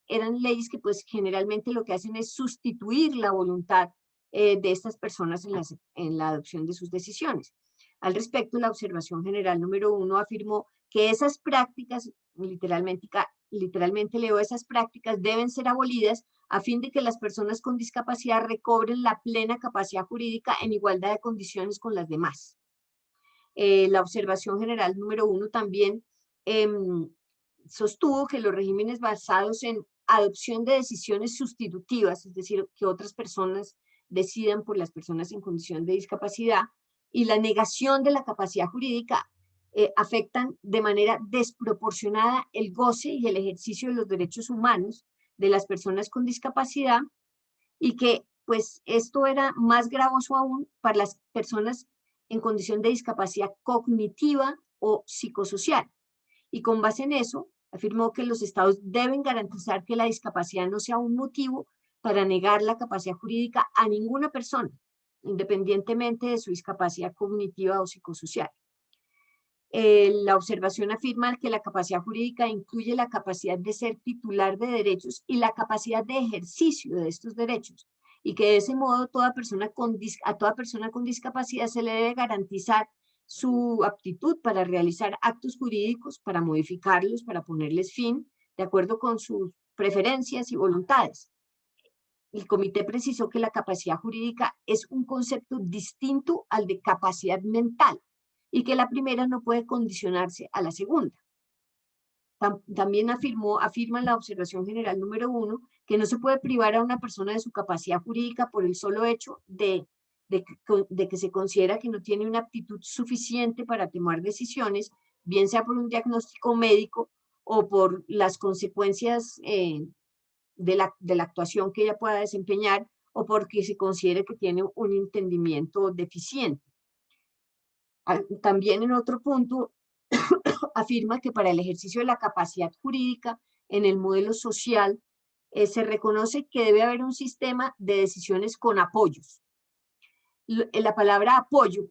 eran leyes que pues generalmente lo que hacen es sustituir la voluntad de estas personas en la adopción de sus decisiones. Al respecto, la observación general número 1 afirmó que esas prácticas, literalmente leo, esas prácticas deben ser abolidas a fin de que las personas con discapacidad recobren la plena capacidad jurídica en igualdad de condiciones con las demás. La observación general número 1 también sostuvo que los regímenes basados en adopción de decisiones sustitutivas, es decir, que otras personas decidan por las personas en condición de discapacidad, y la negación de la capacidad jurídica afectan de manera desproporcionada el goce y el ejercicio de los derechos humanos de las personas con discapacidad, y que pues esto era más gravoso aún para las personas en condición de discapacidad cognitiva o psicosocial. Y con base en eso, afirmó que los estados deben garantizar que la discapacidad no sea un motivo para negar la capacidad jurídica a ninguna persona, independientemente de su discapacidad cognitiva o psicosocial. La observación afirma que la capacidad jurídica incluye la capacidad de ser titular de derechos y la capacidad de ejercicio de estos derechos, y que de ese modo a toda persona con discapacidad se le debe garantizar su aptitud para realizar actos jurídicos, para modificarlos, para ponerles fin, de acuerdo con sus preferencias y voluntades. El comité precisó que la capacidad jurídica es un concepto distinto al de capacidad mental y que la primera no puede condicionarse a la segunda. También afirma en la observación general número 1 que no se puede privar a una persona de su capacidad jurídica por el solo hecho de que se considera que no tiene una aptitud suficiente para tomar decisiones, bien sea por un diagnóstico médico o por las consecuencias de la actuación que ella pueda desempeñar o porque se considere que tiene un entendimiento deficiente. También en otro punto afirma que para el ejercicio de la capacidad jurídica en el modelo social se reconoce que debe haber un sistema de decisiones con apoyos. La palabra apoyo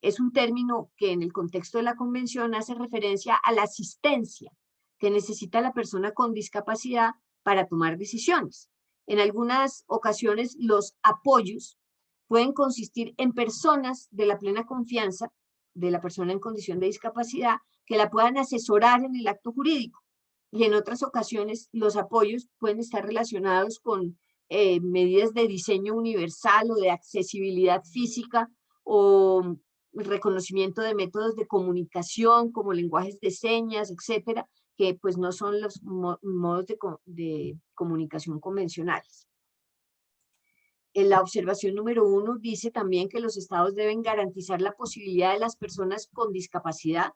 es un término que en el contexto de la convención hace referencia a la asistencia que necesita la persona con discapacidad para tomar decisiones. En algunas ocasiones los apoyos pueden consistir en personas de la plena confianza de la persona en condición de discapacidad que la puedan asesorar en el acto jurídico. Y en otras ocasiones los apoyos pueden estar relacionados con medidas de diseño universal o de accesibilidad física o reconocimiento de métodos de comunicación como lenguajes de señas, etcétera, que pues no son los modos de comunicación convencionales. En la observación número 1 dice también que los estados deben garantizar la posibilidad de las personas con discapacidad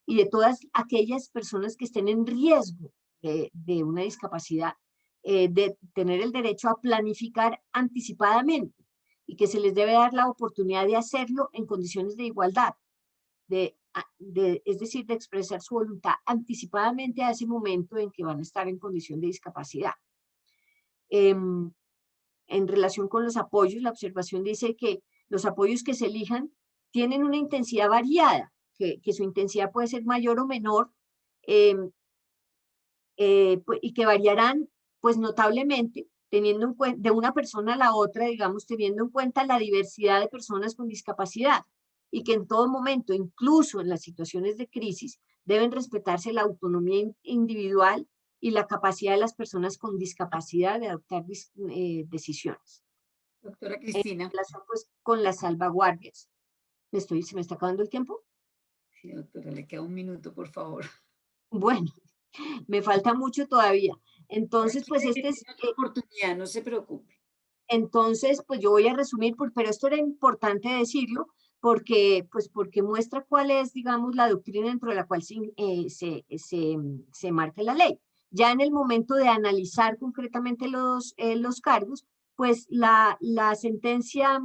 y de todas aquellas personas que estén en riesgo de una discapacidad, de tener el derecho a planificar anticipadamente y que se les debe dar la oportunidad de hacerlo en condiciones de igualdad, es decir, de expresar su voluntad anticipadamente a ese momento en que van a estar en condición de discapacidad. En relación con los apoyos, la observación dice que los apoyos que se elijan tienen una intensidad variada, que su intensidad puede ser mayor o menor, y que variarán pues notablemente teniendo en cuenta de una persona a la otra, digamos, teniendo en cuenta la diversidad de personas con discapacidad y que en todo momento, incluso en las situaciones de crisis, deben respetarse la autonomía individual y la capacidad de las personas con discapacidad de adoptar decisiones. Doctora Cristina. En relación pues con las salvaguardias. ¿Se me está acabando el tiempo? Sí, doctora, le queda un minuto, por favor. Bueno, me falta mucho todavía. Entonces, pues este es... oportunidad, no se preocupe. Entonces, pues yo voy a resumir, pero esto era importante decirlo, porque muestra cuál es, digamos, la doctrina dentro de la cual se marca la ley. Ya en el momento de analizar concretamente los cargos, pues la sentencia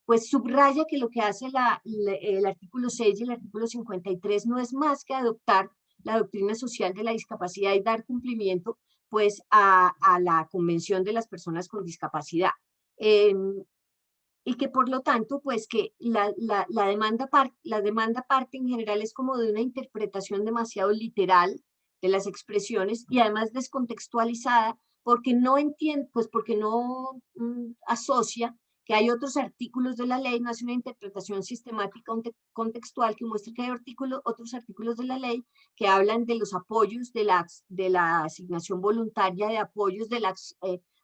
pues subraya que lo que hace el artículo 6 y el artículo 53 no es más que adoptar la doctrina social de la discapacidad y dar cumplimiento pues a la Convención de las Personas con Discapacidad. Y que por lo tanto, pues que la demanda parte en general es como de una interpretación demasiado literal de las expresiones y además descontextualizada porque no entiende, pues porque no asocia que hay otros artículos de la ley, no hace una interpretación sistemática contextual que muestre que hay otros artículos de la ley que hablan de los apoyos, de la asignación voluntaria de apoyos, de la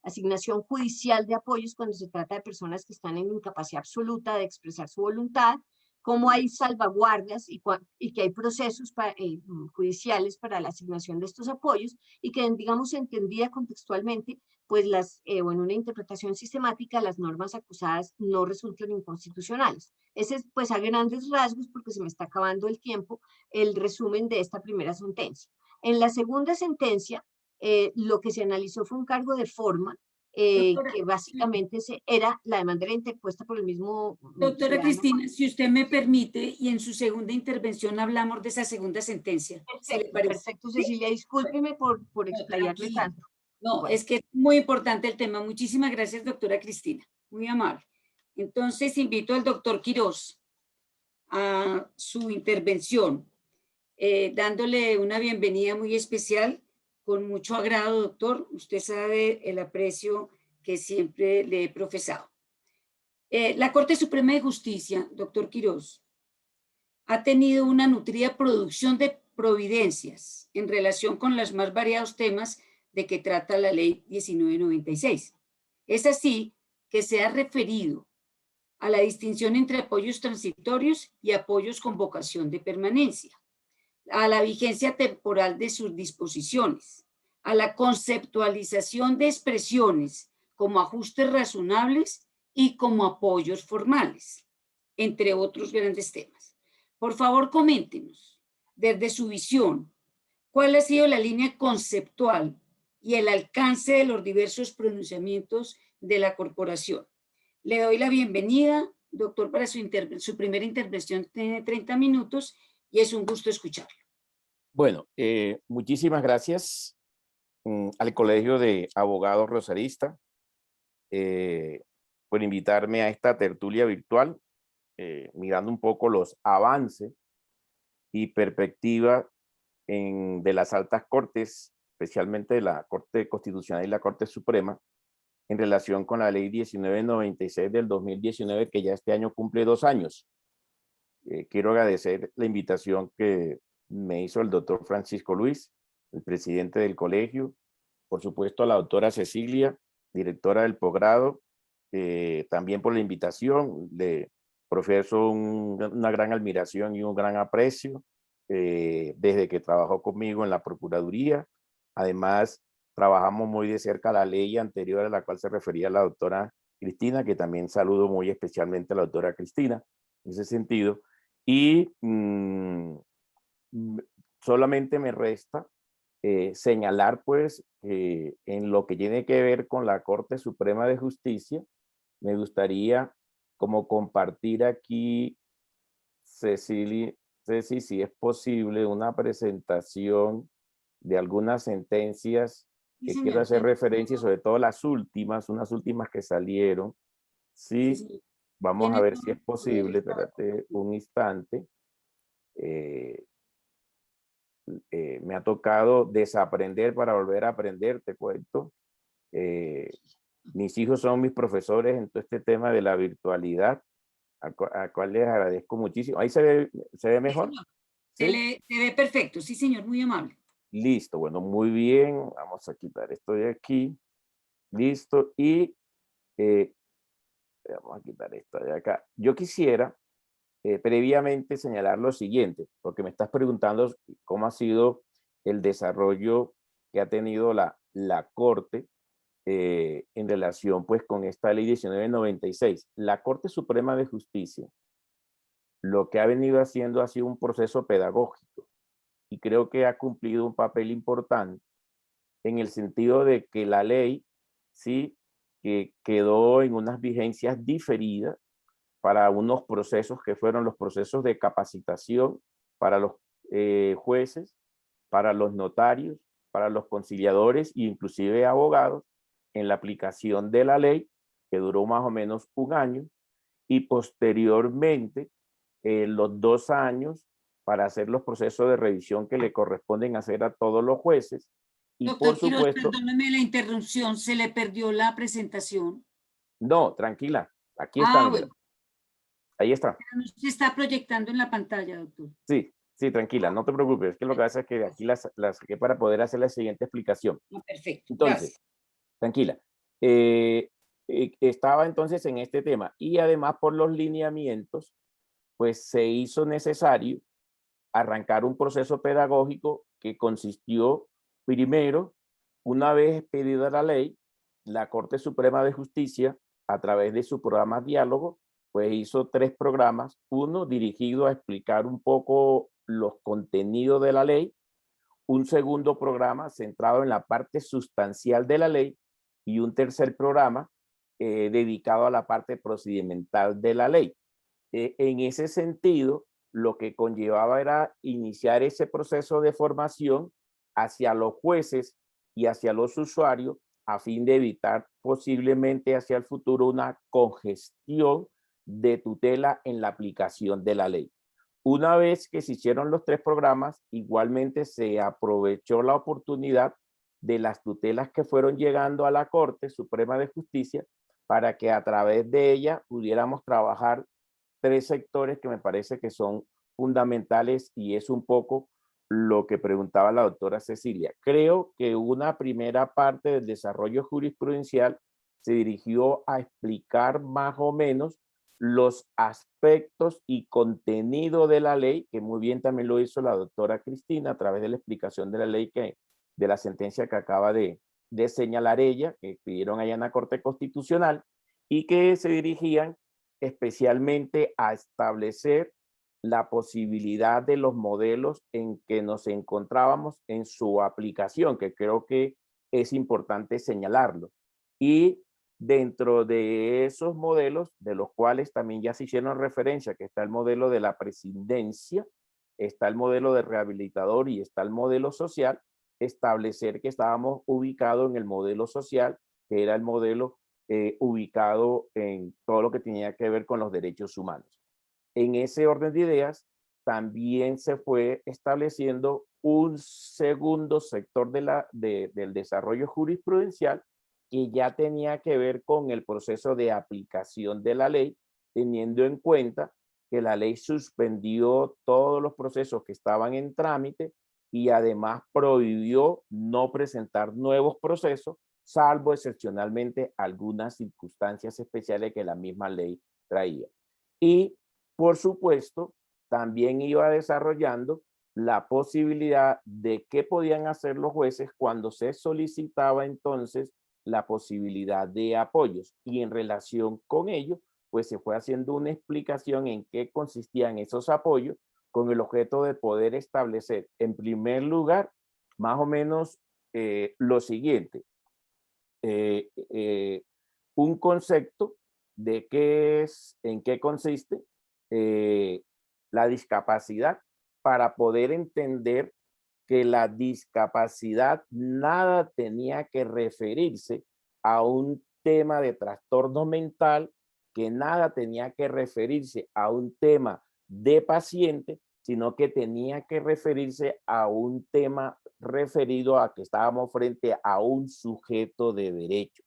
asignación judicial de apoyos cuando se trata de personas que están en incapacidad absoluta de expresar su voluntad, cómo hay salvaguardas y que hay procesos judiciales para la asignación de estos apoyos y que, digamos, entendida contextualmente, pues en una interpretación sistemática, las normas acusadas no resultan inconstitucionales. Ese es, pues, a grandes rasgos, porque se me está acabando el tiempo, el resumen de esta primera sentencia. En la segunda sentencia, lo que se analizó fue un cargo de forma, que básicamente era la demanda interpuesta por el mismo... Doctora Cristina, si usted me permite, y en su segunda intervención hablamos de esa segunda sentencia. Perfecto, Cecilia, discúlpeme por explayarme tanto. No, bueno. Es que es muy importante el tema. Muchísimas gracias, doctora Cristina. Muy amable. Entonces, invito al doctor Quirós a su intervención, dándole una bienvenida muy especial. Con mucho agrado, doctor. Usted sabe el aprecio que siempre le he profesado. La Corte Suprema de Justicia, doctor Quirós, ha tenido una nutrida producción de providencias en relación con los más variados temas de que trata la Ley 1996. Es así que se ha referido a la distinción entre apoyos transitorios y apoyos con vocación de permanencia, a la vigencia temporal de sus disposiciones, a la conceptualización de expresiones como ajustes razonables y como apoyos formales, entre otros grandes temas. Por favor, coméntenos, desde su visión, cuál ha sido la línea conceptual y el alcance de los diversos pronunciamientos de la corporación. Le doy la bienvenida, doctor, para su primera intervención. Tiene 30 minutos y es un gusto escucharlo. Bueno, muchísimas gracias al Colegio de Abogados Rosarista por invitarme a esta tertulia virtual, mirando un poco los avances y perspectivas de las altas cortes, especialmente de la Corte Constitucional y la Corte Suprema, en relación con la Ley 1996 del 2019, que ya este año cumple 2 años. Quiero agradecer la invitación que me hizo el doctor Francisco Luis, el presidente del colegio, por supuesto a la doctora Cecilia, directora del posgrado, también por la invitación. Le profeso una gran admiración y un gran aprecio desde que trabajó conmigo en la Procuraduría. Además, trabajamos muy de cerca la ley anterior a la cual se refería la doctora Cristina, que también saludo muy especialmente a la doctora Cristina en ese sentido. Y solamente me resta señalar pues en lo que tiene que ver con la Corte Suprema de Justicia, me gustaría como compartir aquí, Ceci, si es posible, una presentación de algunas sentencias que quiero hacer referencia, sobre todo las últimas, unas últimas que salieron. Sí, vamos a ver si es posible. Espérate un instante. Me ha tocado desaprender para volver a aprender, te cuento. Mis hijos son mis profesores en todo este tema de la virtualidad, a cual les agradezco muchísimo. ¿Ahí se ve mejor? ¿Sí? Se ve perfecto, sí señor, muy amable. Listo, bueno, muy bien. Vamos a quitar esto de aquí. Listo. Y vamos a quitar esto de acá. Yo quisiera previamente señalar lo siguiente, porque me estás preguntando cómo ha sido el desarrollo que ha tenido la Corte en relación pues con esta ley 1996. La Corte Suprema de Justicia lo que ha venido haciendo ha sido un proceso pedagógico y creo que ha cumplido un papel importante en el sentido de que la ley sí que quedó en unas vigencias diferidas para unos procesos que fueron los procesos de capacitación para los jueces, para los notarios, para los conciliadores e inclusive abogados en la aplicación de la ley, que duró más o menos 1 año, y posteriormente los 2 años para hacer los procesos de revisión que le corresponden hacer a todos los jueces. Y doctor por supuesto, Quiroz, perdóneme la interrupción, se le perdió la presentación. No, tranquila, aquí está. Bueno. Ahí está. Pero no se está proyectando en la pantalla, doctor. Sí, sí, tranquila, no te preocupes. Es que lo que pasa es que aquí las saqué para poder hacer la siguiente explicación. Perfecto. Entonces, gracias. Tranquila. Estaba entonces en este tema y además por los lineamientos, pues se hizo necesario arrancar un proceso pedagógico que consistió primero, una vez expedida la ley, la Corte Suprema de Justicia, a través de su programa Diálogo, pues hizo 3 programas, uno dirigido a explicar un poco los contenidos de la ley, un segundo programa centrado en la parte sustancial de la ley y un tercer programa dedicado a la parte procedimental de la ley. En ese sentido, lo que conllevaba era iniciar ese proceso de formación hacia los jueces y hacia los usuarios a fin de evitar posiblemente hacia el futuro una congestión de tutela en la aplicación de la ley. Una vez que se hicieron los 3 programas, igualmente se aprovechó la oportunidad de las tutelas que fueron llegando a la Corte Suprema de Justicia para que a través de ella pudiéramos trabajar 3 sectores que me parece que son fundamentales y es un poco lo que preguntaba la doctora Cecilia. Creo que una primera parte del desarrollo jurisprudencial se dirigió a explicar más o menos los aspectos y contenido de la ley, que muy bien también lo hizo la doctora Cristina a través de la explicación de la ley, de la sentencia que acaba de señalar ella, que pidieron allá en la Corte Constitucional, y que se dirigían especialmente a establecer la posibilidad de los modelos en que nos encontrábamos en su aplicación, que creo que es importante señalarlo. Y dentro de esos modelos, de los cuales también ya se hicieron referencia, que está el modelo de la presidencia, está el modelo de rehabilitador y está el modelo social, establecer que estábamos ubicados en el modelo social, que era el modelo ubicado en todo lo que tenía que ver con los derechos humanos. En ese orden de ideas, también se fue estableciendo un segundo sector del desarrollo jurisprudencial que ya tenía que ver con el proceso de aplicación de la ley, teniendo en cuenta que la ley suspendió todos los procesos que estaban en trámite y además prohibió no presentar nuevos procesos, salvo excepcionalmente algunas circunstancias especiales que la misma ley traía. Y, por supuesto, también iba desarrollando la posibilidad de qué podían hacer los jueces cuando se solicitaba entonces la posibilidad de apoyos. Y en relación con ello, pues se fue haciendo una explicación en qué consistían esos apoyos con el objeto de poder establecer, en primer lugar, más o menos lo siguiente. Un concepto de qué es, en qué consiste la discapacidad, para poder entender que la discapacidad nada tenía que referirse a un tema de trastorno mental, que nada tenía que referirse a un tema de paciente, sino que tenía que referirse a un tema referido a que estábamos frente a un sujeto de derechos.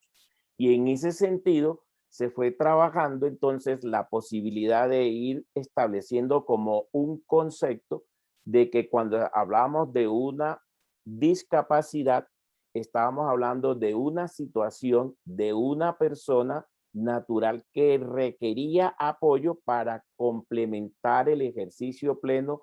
Y en ese sentido se fue trabajando entonces la posibilidad de ir estableciendo como un concepto de que cuando hablamos de una discapacidad, estábamos hablando de una situación de una persona natural que requería apoyo para complementar el ejercicio pleno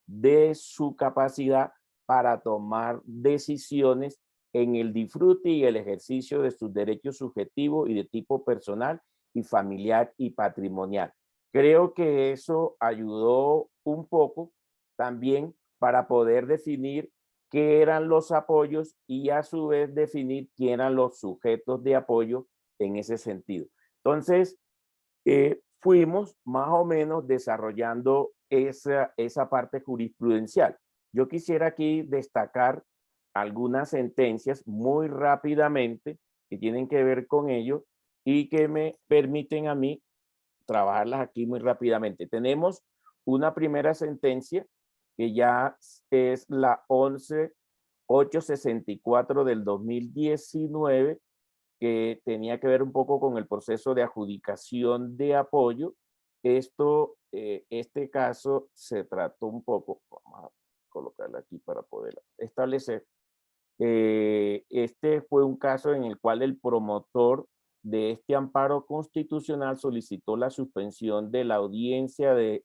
de su capacidad para tomar decisiones en el disfrute y el ejercicio de sus derechos subjetivos y de tipo personal y familiar y patrimonial. Creo que eso ayudó un poco también para poder definir qué eran los apoyos y a su vez definir quién eran los sujetos de apoyo en ese sentido. Entonces, fuimos más o menos desarrollando esa parte jurisprudencial. Yo quisiera aquí destacar algunas sentencias muy rápidamente que tienen que ver con ello y que me permiten a mí trabajarlas aquí muy rápidamente. Tenemos una primera sentencia que ya es la 11.864 del 2019, que tenía que ver un poco con el proceso de adjudicación de apoyo. Este caso se trató un poco, vamos a colocarla aquí para poder establecer. Este fue un caso en el cual el promotor de este amparo constitucional solicitó la suspensión de la audiencia de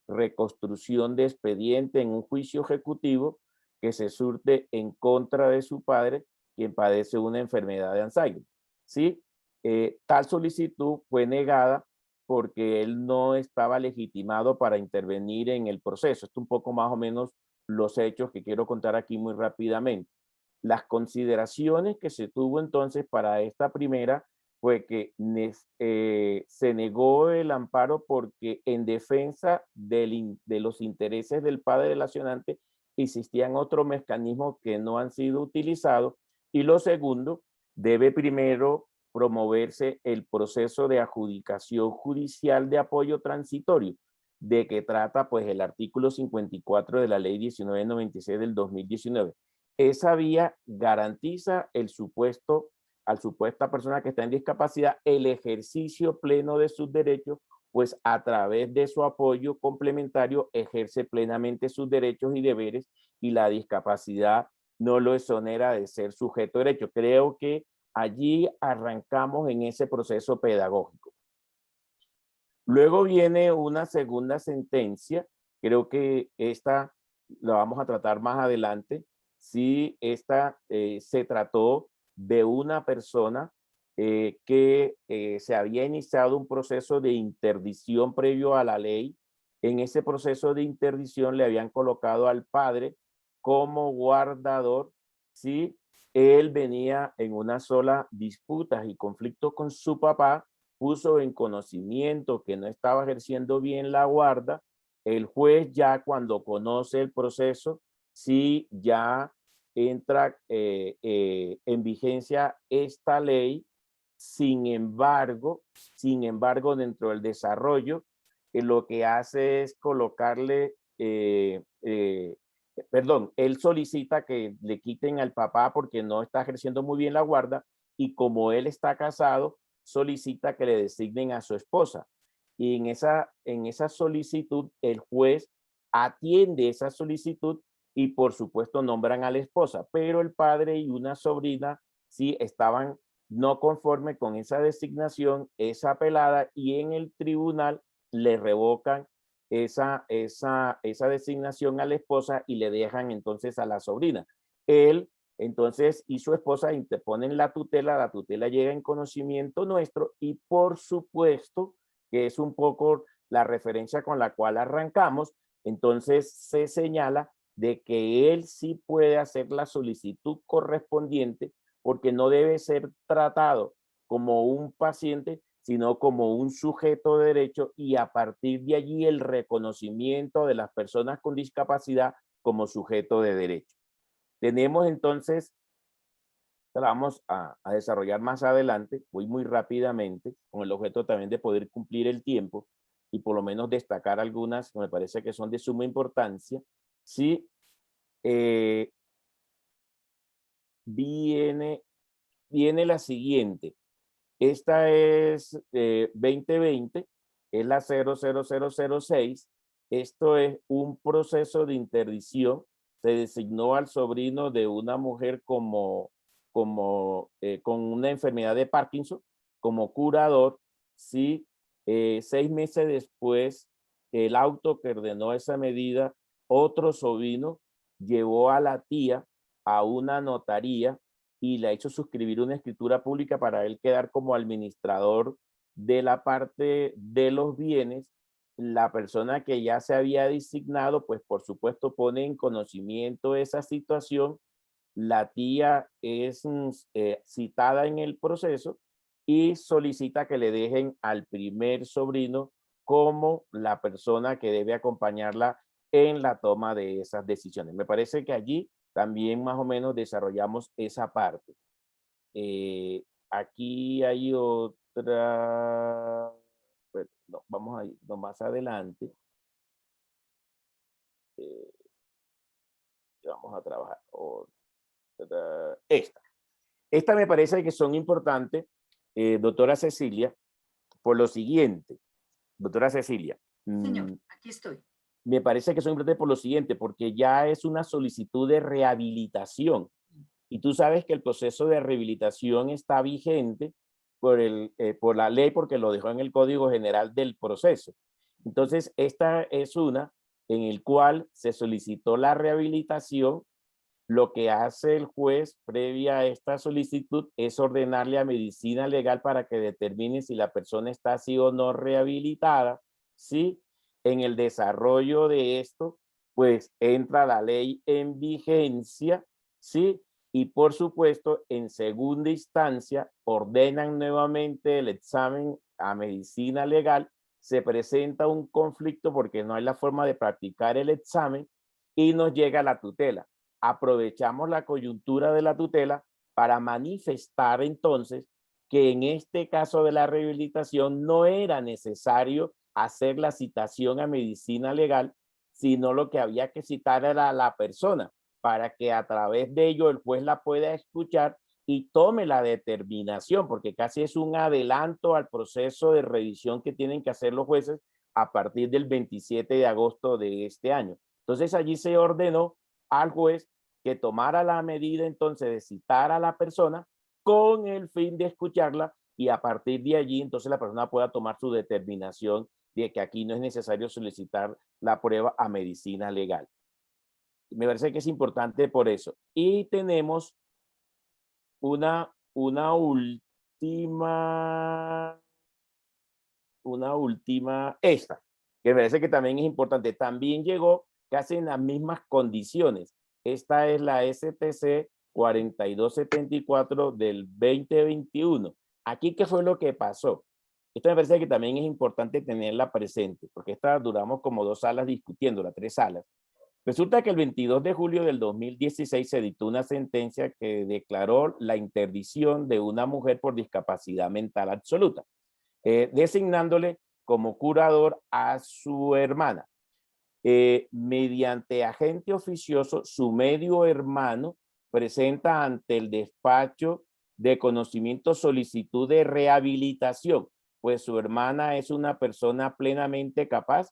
reconstrucción de expediente en un juicio ejecutivo que se surte en contra de su padre, quien padece una enfermedad de Alzheimer. ¿Sí? Tal solicitud fue negada porque él no estaba legitimado para intervenir en el proceso. Esto un poco más o menos los hechos que quiero contar aquí muy rápidamente. Las consideraciones que se tuvo entonces para esta primera fue que se negó el amparo porque en defensa de los intereses del padre relacionante existían otros mecanismos que no han sido utilizados. Y lo segundo, debe primero promoverse el proceso de adjudicación judicial de apoyo transitorio, de que trata pues el artículo 54 de la ley 1996 del 2019. Esa vía garantiza a supuesta persona que está en discapacidad el ejercicio pleno de sus derechos pues a través de su apoyo complementario ejerce plenamente sus derechos y deberes y la discapacidad no lo exonera de ser sujeto de derecho. Creo que allí arrancamos en ese proceso pedagógico. Luego viene una segunda sentencia, creo que esta la vamos a tratar más adelante. Sí, esta se trató de una persona que se había iniciado un proceso de interdicción previo a la ley. En ese proceso de interdicción le habían colocado al padre como guardador. Sí, él venía en una sola disputa y conflicto con su papá, puso en conocimiento que no estaba ejerciendo bien la guarda. El juez ya cuando conoce el proceso, sí ya entra en vigencia esta ley. Sin embargo, dentro del desarrollo, lo que hace es colocarle, él solicita que le quiten al papá porque no está ejerciendo muy bien la guarda, y como él está casado, solicita que le designen a su esposa. Y en esa solicitud, el juez atiende esa solicitud y por supuesto nombran a la esposa, pero el padre y una sobrina sí estaban no conforme con esa designación, es apelada y en el tribunal le revocan esa designación a la esposa y le dejan entonces a la sobrina. Él entonces y su esposa interponen la tutela llega en conocimiento nuestro y por supuesto, que es un poco la referencia con la cual arrancamos, entonces se señala de que él sí puede hacer la solicitud correspondiente porque no debe ser tratado como un paciente, sino como un sujeto de derecho y a partir de allí el reconocimiento de las personas con discapacidad como sujeto de derecho. Tenemos entonces, la vamos a desarrollar más adelante, voy muy rápidamente, con el objeto también de poder cumplir el tiempo y por lo menos destacar algunas que me parece que son de suma importancia. Sí, viene la siguiente. Esta es 2020, es la 00006. Esto es un proceso de interdicción. Se designó al sobrino de una mujer con una enfermedad de Parkinson como curador. Sí, 6 meses después, el auto que ordenó esa medida, otro sobrino llevó a la tía a una notaría y le ha hecho suscribir una escritura pública para él quedar como administrador de la parte de los bienes. La persona que ya se había designado, pues por supuesto pone en conocimiento esa situación. La tía es citada en el proceso y solicita que le dejen al primer sobrino como la persona que debe acompañarla en la toma de esas decisiones. Me parece que allí también más o menos desarrollamos esa parte. Aquí hay otra, no, vamos a ir más adelante. Vamos a trabajar otra, esta me parece que son importantes, doctora Cecilia, por lo siguiente. Doctora Cecilia. Señor, aquí estoy. Me parece que son importantes por lo siguiente, porque ya es una solicitud de rehabilitación. Y tú sabes que el proceso de rehabilitación está vigente por la ley, porque lo dejó en el Código General del Proceso. Entonces, esta es una en el cual se solicitó la rehabilitación. Lo que hace el juez previa a esta solicitud es ordenarle a medicina legal para que determine si la persona está así o no rehabilitada. ¿Sí? En el desarrollo de esto, pues entra la ley en vigencia, ¿sí? Y por supuesto, en segunda instancia, ordenan nuevamente el examen a medicina legal. Se presenta un conflicto porque no hay la forma de practicar el examen y nos llega la tutela. Aprovechamos la coyuntura de la tutela para manifestar entonces que en este caso de la rehabilitación no era necesario hacer la citación a medicina legal, sino lo que había que citar era a la persona para que a través de ello el juez la pueda escuchar y tome la determinación, porque casi es un adelanto al proceso de revisión que tienen que hacer los jueces a partir del 27 de agosto de este año. Entonces allí se ordenó al juez que tomara la medida entonces de citar a la persona con el fin de escucharla y a partir de allí entonces la persona pueda tomar su determinación de que aquí no es necesario solicitar la prueba a medicina legal. Me parece que es importante por eso. Y tenemos una última, esta, que me parece que también es importante. También llegó casi en las mismas condiciones. Esta es la STC 4274 del 2021. Aquí, ¿qué fue lo que pasó? Esto me parece que también es importante tenerla presente, porque esta duramos como 2 salas discutiéndola, 3 salas. Resulta que el 22 de julio del 2016 se dictó una sentencia que declaró la interdicción de una mujer por discapacidad mental absoluta, designándole como curador a su hermana. Mediante agente oficioso, su medio hermano presenta ante el despacho de conocimiento solicitud de rehabilitación, pues su hermana es una persona plenamente capaz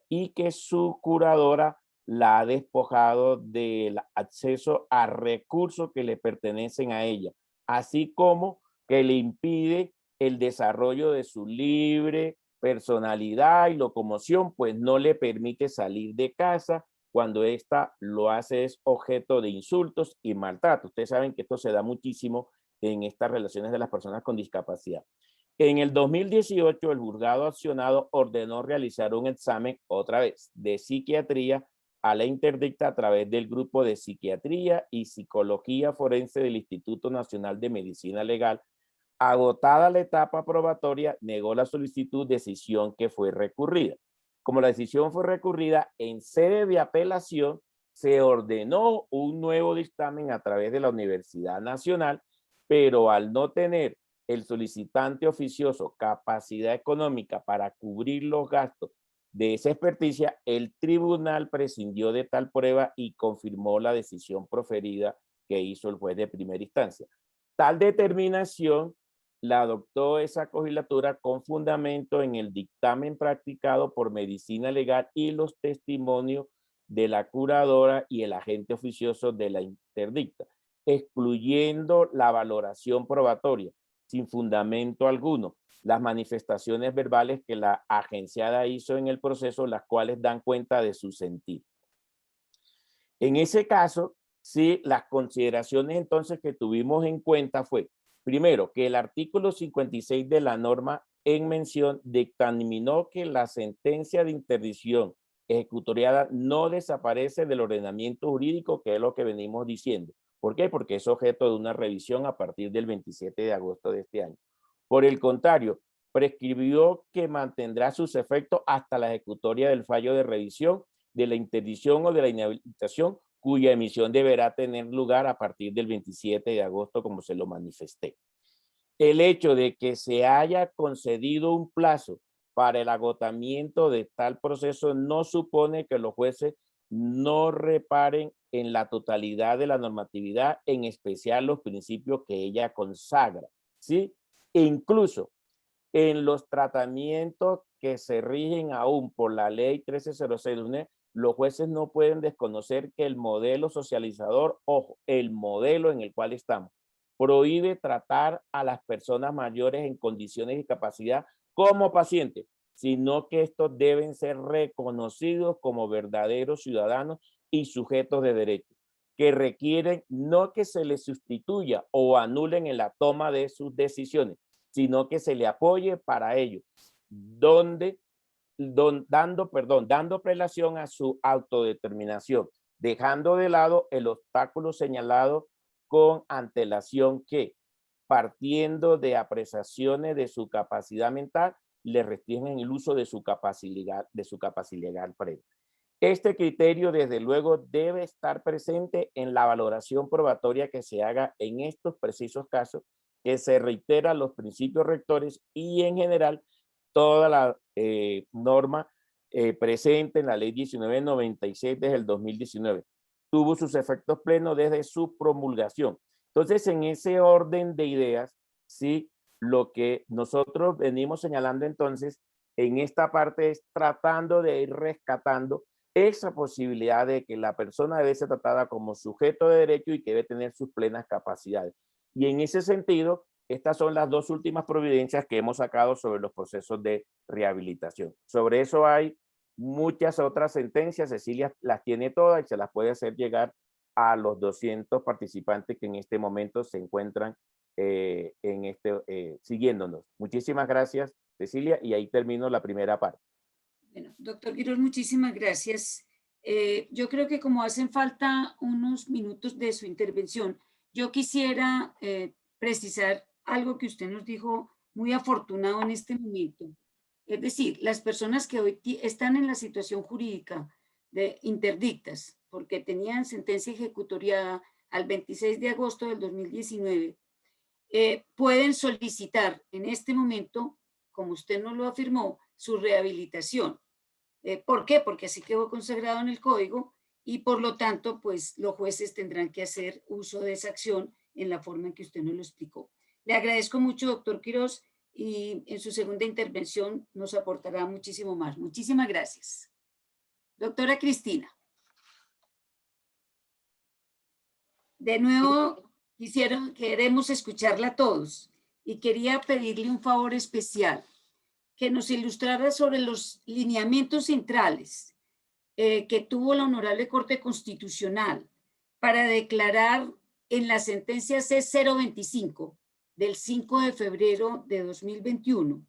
y que su curadora la ha despojado del acceso a recursos que le pertenecen a ella, así como que le impide el desarrollo de su libre personalidad y locomoción, pues no le permite salir de casa cuando ésta lo hace es objeto de insultos y maltrato. Ustedes saben que esto se da muchísimo en estas relaciones de las personas con discapacidad. En el 2018, el juzgado accionado ordenó realizar un examen, otra vez, de psiquiatría a la interdicta a través del grupo de psiquiatría y psicología forense del Instituto Nacional de Medicina Legal. Agotada la etapa probatoria, negó la solicitud, decisión que fue recurrida. Como la decisión fue recurrida, en sede de apelación se ordenó un nuevo dictamen a través de la Universidad Nacional, pero al no tener el solicitante oficioso capacidad económica para cubrir los gastos de esa experticia, el tribunal prescindió de tal prueba y confirmó la decisión proferida que hizo el juez de primera instancia. Tal determinación la adoptó esa cogilatura con fundamento en el dictamen practicado por medicina legal y los testimonios de la curadora y el agente oficioso de la interdicta, excluyendo la valoración probatoria, sin fundamento alguno, las manifestaciones verbales que la agenciada hizo en el proceso, las cuales dan cuenta de su sentir. En ese caso, sí, las consideraciones entonces que tuvimos en cuenta fue, primero, que el artículo 56 de la norma en mención dictaminó que la sentencia de interdicción ejecutoriada no desaparece del ordenamiento jurídico, que es lo que venimos diciendo. ¿Por qué? Porque es objeto de una revisión a partir del 27 de agosto de este año. Por el contrario, prescribió que mantendrá sus efectos hasta la ejecutoria del fallo de revisión, de la interdicción o de la inhabilitación, cuya emisión deberá tener lugar a partir del 27 de agosto, como se lo manifesté. El hecho de que se haya concedido un plazo para el agotamiento de tal proceso no supone que los jueces no reparen en la totalidad de la normatividad, en especial los principios que ella consagra, ¿sí? E incluso en los tratamientos que se rigen aún por la ley 1306 de UNED, los jueces no pueden desconocer que el modelo socializador, ojo, el modelo en el cual estamos, prohíbe tratar a las personas mayores en condiciones de discapacidad como pacientes, sino que estos deben ser reconocidos como verdaderos ciudadanos y sujetos de derecho, que requieren no que se les sustituya o anulen en la toma de sus decisiones, sino que se le apoye para ello, dando prelación a su autodeterminación, dejando de lado el obstáculo señalado con antelación que, partiendo de apreciaciones de su capacidad mental, le restringen el uso de su capacidad legal previa. Este criterio, desde luego, debe estar presente en la valoración probatoria que se haga en estos precisos casos, que se reiteran los principios rectores y, en general, toda la norma presente en la ley 1996 desde el 2019. Tuvo sus efectos plenos desde su promulgación Entonces, en ese orden de ideas, sí, lo que nosotros venimos señalando entonces en esta parte es tratando de ir rescatando esa posibilidad de que la persona debe ser tratada como sujeto de derecho y que debe tener sus plenas capacidades. Y en ese sentido, estas son las dos últimas providencias que hemos sacado sobre los procesos de rehabilitación. Sobre eso hay muchas otras sentencias. Cecilia las tiene todas y se las puede hacer llegar a los 200 participantes que en este momento se encuentran siguiéndonos. Muchísimas gracias, Cecilia, y ahí termino la primera parte. Bueno, doctor Quiroz, muchísimas gracias. Yo creo que como hacen falta unos minutos de su intervención, yo quisiera precisar algo que usted nos dijo muy afortunado en este momento. Es decir, las personas que hoy están en la situación jurídica de interdictas, porque tenían sentencia ejecutoriada al 26 de agosto del 2019, pueden solicitar en este momento, como usted nos lo afirmó, su rehabilitación. ¿Por qué? Porque así quedó consagrado en el código y por lo tanto, pues los jueces tendrán que hacer uso de esa acción en la forma en que usted nos lo explicó. Le agradezco mucho, doctor Quiroz, y en su segunda intervención nos aportará muchísimo más. Muchísimas gracias. Doctora Cristina. De nuevo, queremos escucharla a todos y quería pedirle un favor especial, que nos ilustrara sobre los lineamientos centrales que tuvo la Honorable Corte Constitucional para declarar en la sentencia C-025 del 5 de febrero de 2021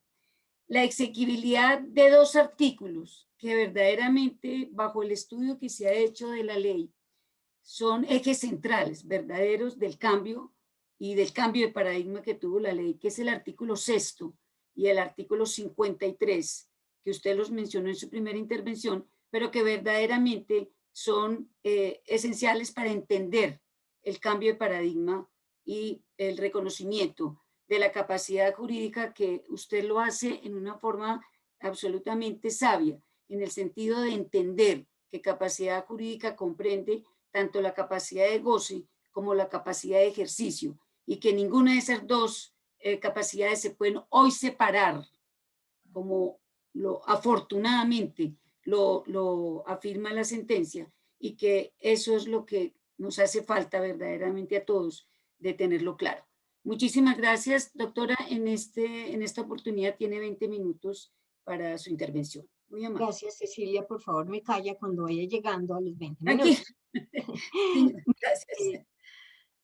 la exequibilidad de dos artículos que verdaderamente, bajo el estudio que se ha hecho de la ley, son ejes centrales, verdaderos del cambio y del cambio de paradigma que tuvo la ley, que es el artículo 6º y el artículo 53, que usted los mencionó en su primera intervención, pero que verdaderamente son esenciales para entender el cambio de paradigma y el reconocimiento de la capacidad jurídica, que usted lo hace en una forma absolutamente sabia, en el sentido de entender que capacidad jurídica comprende tanto la capacidad de goce como la capacidad de ejercicio, y que ninguna de esas dos capacidades se pueden hoy separar, como afortunadamente lo afirma la sentencia, y que eso es lo que nos hace falta verdaderamente a todos de tenerlo claro. Muchísimas gracias, doctora. En esta oportunidad tiene 20 minutos para su intervención. Muy amable. Gracias, Cecilia. Por favor, me calla cuando vaya llegando a los 20 Aquí. minutos. Sí, gracias.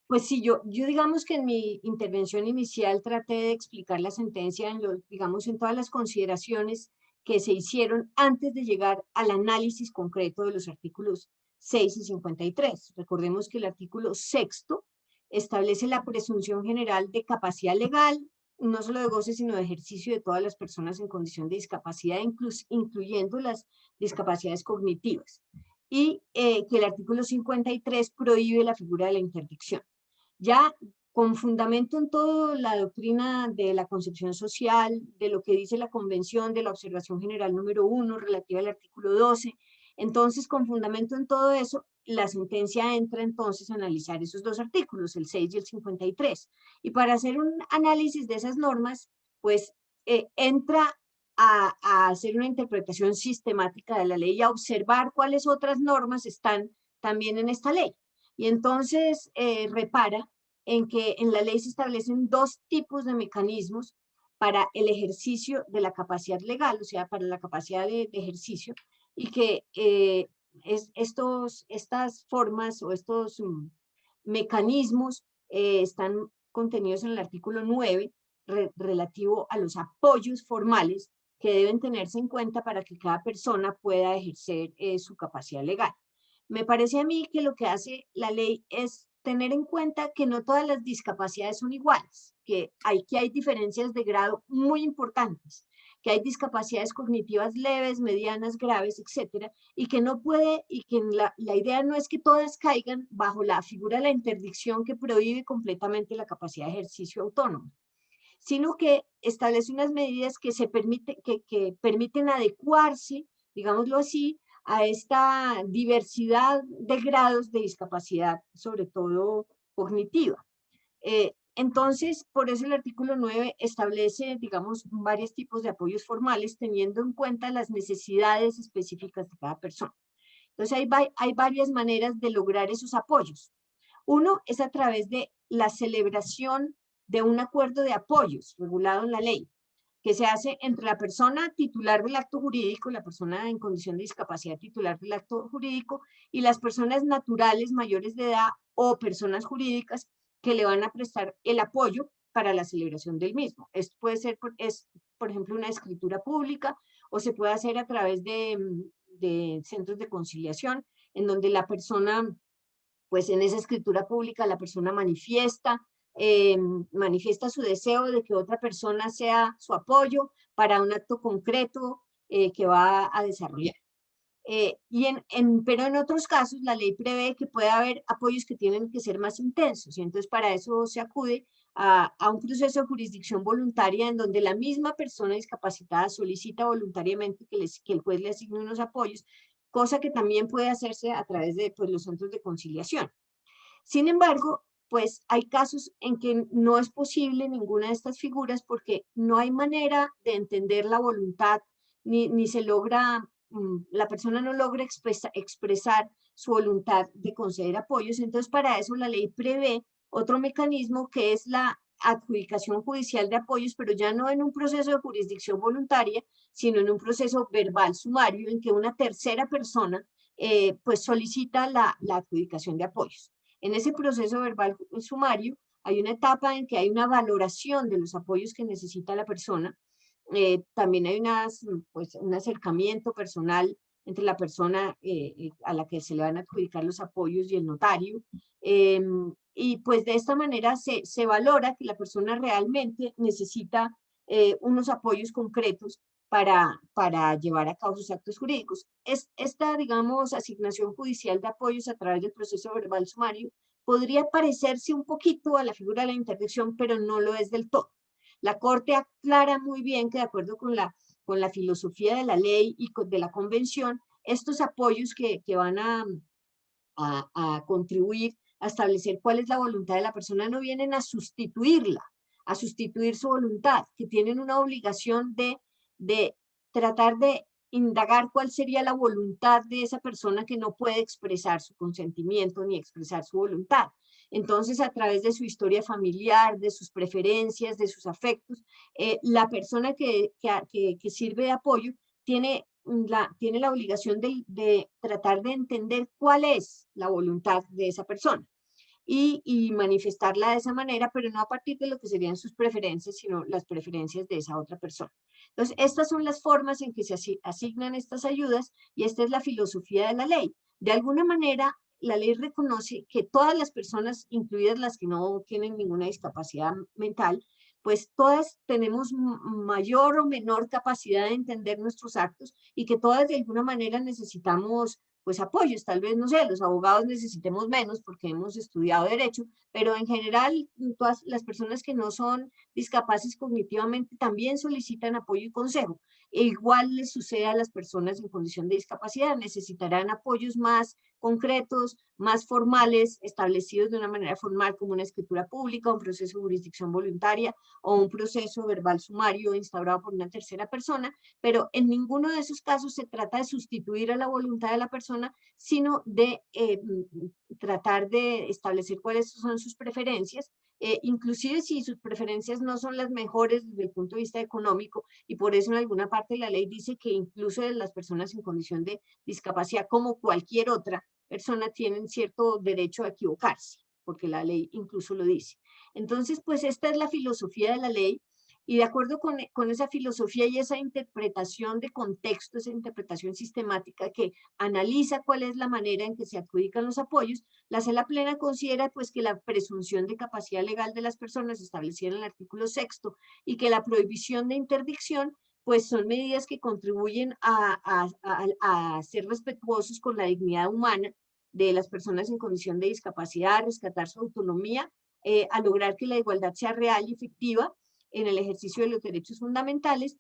Pues sí, yo digamos que en mi intervención inicial traté de explicar la sentencia digamos, en todas las consideraciones que se hicieron antes de llegar al análisis concreto de los artículos 6 y 53. Recordemos que el artículo 6º establece la presunción general de capacidad legal, no solo de goce, sino de ejercicio de todas las personas en condición de discapacidad, incluyendo las discapacidades cognitivas. Y que el artículo 53 prohíbe la figura de la interdicción. Ya con fundamento en toda la doctrina de la concepción social, de lo que dice la Convención de la Observación General número 1 relativa al artículo 12, entonces con fundamento en todo eso, la sentencia entra entonces a analizar esos dos artículos, el 6 y el 53. Y para hacer un análisis de esas normas, pues entra a hacer una interpretación sistemática de la ley y a observar cuáles otras normas están también en esta ley. Y entonces repara en que en la ley se establecen dos tipos de mecanismos para el ejercicio de la capacidad legal, o sea, para la capacidad de ejercicio, y que estas formas o estos mecanismos están contenidos en el artículo 9 relativo a los apoyos formales que deben tenerse en cuenta para que cada persona pueda ejercer su capacidad legal. Me parece a mí que lo que hace la ley es tener en cuenta que no todas las discapacidades son iguales, que hay diferencias de grado muy importantes, que hay discapacidades cognitivas leves, medianas, graves, etcétera, y que no puede, y que la idea no es que todas caigan bajo la figura de la interdicción que prohíbe completamente la capacidad de ejercicio autónomo, sino que establece unas medidas que permiten adecuarse, digámoslo así, a esta diversidad de grados de discapacidad, sobre todo cognitiva. Entonces, por eso el artículo 9 establece, digamos, varios tipos de apoyos formales, teniendo en cuenta las necesidades específicas de cada persona. Entonces, hay varias maneras de lograr esos apoyos. Uno es a través de la celebración de un acuerdo de apoyos regulado en la ley, que se hace entre la persona titular del acto jurídico, la persona en condición de discapacidad titular del acto jurídico, y las personas naturales mayores de edad o personas jurídicas que le van a prestar el apoyo para la celebración del mismo. Esto puede ser, por ejemplo, una escritura pública, o se puede hacer a través de centros de conciliación, en donde la persona, pues en esa escritura pública, la persona manifiesta su deseo de que otra persona sea su apoyo para un acto concreto que va a desarrollar. Pero en otros casos la ley prevé que puede haber apoyos que tienen que ser más intensos, y entonces para eso se acude a un proceso de jurisdicción voluntaria en donde la misma persona discapacitada solicita voluntariamente que el juez le asigne unos apoyos, cosa que también puede hacerse a través de los centros de conciliación. Sin embargo, pues hay casos en que no es posible ninguna de estas figuras porque no hay manera de entender la voluntad, ni se logra, la persona no logra expresar su voluntad de conceder apoyos. Entonces, para eso la ley prevé otro mecanismo que es la adjudicación judicial de apoyos, pero ya no en un proceso de jurisdicción voluntaria, sino en un proceso verbal sumario en que una tercera persona pues solicita la adjudicación de apoyos. En ese proceso verbal sumario hay una etapa en que hay una valoración de los apoyos que necesita la persona. También hay un acercamiento personal entre la persona a la que se le van a adjudicar los apoyos y el notario. Y pues de esta manera se valora que la persona realmente necesita unos apoyos concretos para llevar a cabo sus actos jurídicos. Esta, digamos, asignación judicial de apoyos a través del proceso verbal sumario podría parecerse un poquito a la figura de la interdicción, pero no lo es del todo. La Corte aclara muy bien que de acuerdo con la filosofía de la ley y de la convención, estos apoyos que van a contribuir a establecer cuál es la voluntad de la persona no vienen a sustituirla, a sustituir su voluntad, que tienen una obligación de tratar de indagar cuál sería la voluntad de esa persona que no puede expresar su consentimiento ni expresar su voluntad. Entonces, a través de su historia familiar, de sus preferencias, de sus afectos, la persona que sirve de apoyo tiene la obligación de tratar de entender cuál es la voluntad de esa persona y manifestarla de esa manera, pero no a partir de lo que serían sus preferencias, sino las preferencias de esa otra persona. Entonces, estas son las formas en que se asignan estas ayudas y esta es la filosofía de la ley. De alguna manera, la ley reconoce que todas las personas, incluidas las que no tienen ninguna discapacidad mental, pues todas tenemos mayor o menor capacidad de entender nuestros actos y que todas de alguna manera necesitamos pues apoyos. Tal vez, no sé, los abogados necesitemos menos porque hemos estudiado derecho, pero en general todas las personas que no son discapaces cognitivamente también solicitan apoyo y consejo. E igual les sucede a las personas en condición de discapacidad, necesitarán apoyos más concretos, más formales, establecidos de una manera formal como una escritura pública, un proceso de jurisdicción voluntaria o un proceso verbal sumario instaurado por una tercera persona, pero en ninguno de esos casos se trata de sustituir a la voluntad de la persona, sino de tratar de establecer cuáles son sus preferencias, inclusive si sus preferencias no son las mejores desde el punto de vista económico, y por eso en alguna parte la ley dice que incluso las personas en condición de discapacidad, como cualquier otra persona, tienen cierto derecho a equivocarse, porque la ley incluso lo dice. Entonces, pues esta es la filosofía de la ley, y de acuerdo con esa filosofía y esa interpretación de contexto, esa interpretación sistemática que analiza cuál es la manera en que se adjudican los apoyos, la Sala Plena considera pues que la presunción de capacidad legal de las personas establecida en el artículo 6º y que la prohibición de interdicción pues son medidas que contribuyen a ser respetuosos con la dignidad humana de las personas en condición de discapacidad, a rescatar su autonomía, a lograr que la igualdad sea real y efectiva en el ejercicio de los derechos fundamentales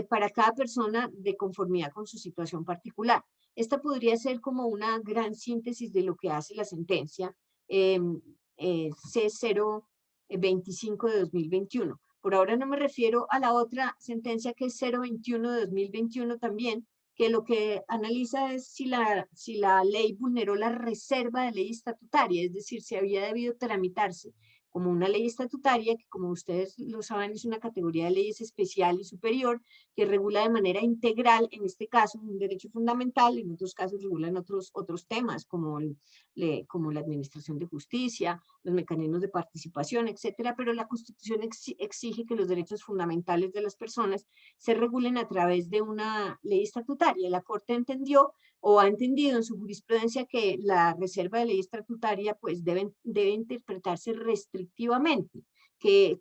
para cada persona de conformidad con su situación particular. Esta podría ser como una gran síntesis de lo que hace la sentencia C0 25 de 2021. Por ahora no me refiero a la otra sentencia que es 021 de 2021 también, que lo que analiza es si la ley vulneró la reserva de ley estatutaria, es decir, si había debido tramitarse como una ley estatutaria, que como ustedes lo saben es una categoría de leyes especial y superior, que regula de manera integral, en este caso, un derecho fundamental, en otros casos regulan otros temas, como la administración de justicia, los mecanismos de participación, etcétera, pero la Constitución exige que los derechos fundamentales de las personas se regulen a través de una ley estatutaria. La Corte entendió o ha entendido en su jurisprudencia que la reserva de ley estatutaria pues debe interpretarse restrictivamente, que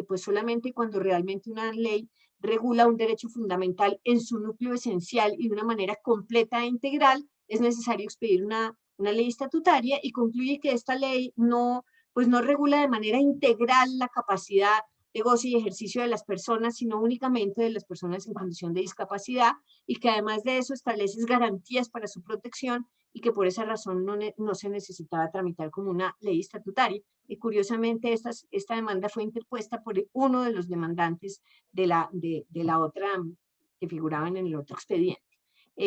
pues solamente cuando realmente una ley regula un derecho fundamental en su núcleo esencial y de una manera completa e integral, es necesario expedir una ley estatutaria, y concluye que esta ley no regula de manera integral la capacidad de goce y ejercicio de las personas, sino únicamente de las personas en condición de discapacidad, y que además de eso establece garantías para su protección, y que por esa razón no se necesitaba tramitar como una ley estatutaria. Y curiosamente esta demanda fue interpuesta por uno de los demandantes de la otra que figuraban en el otro expediente.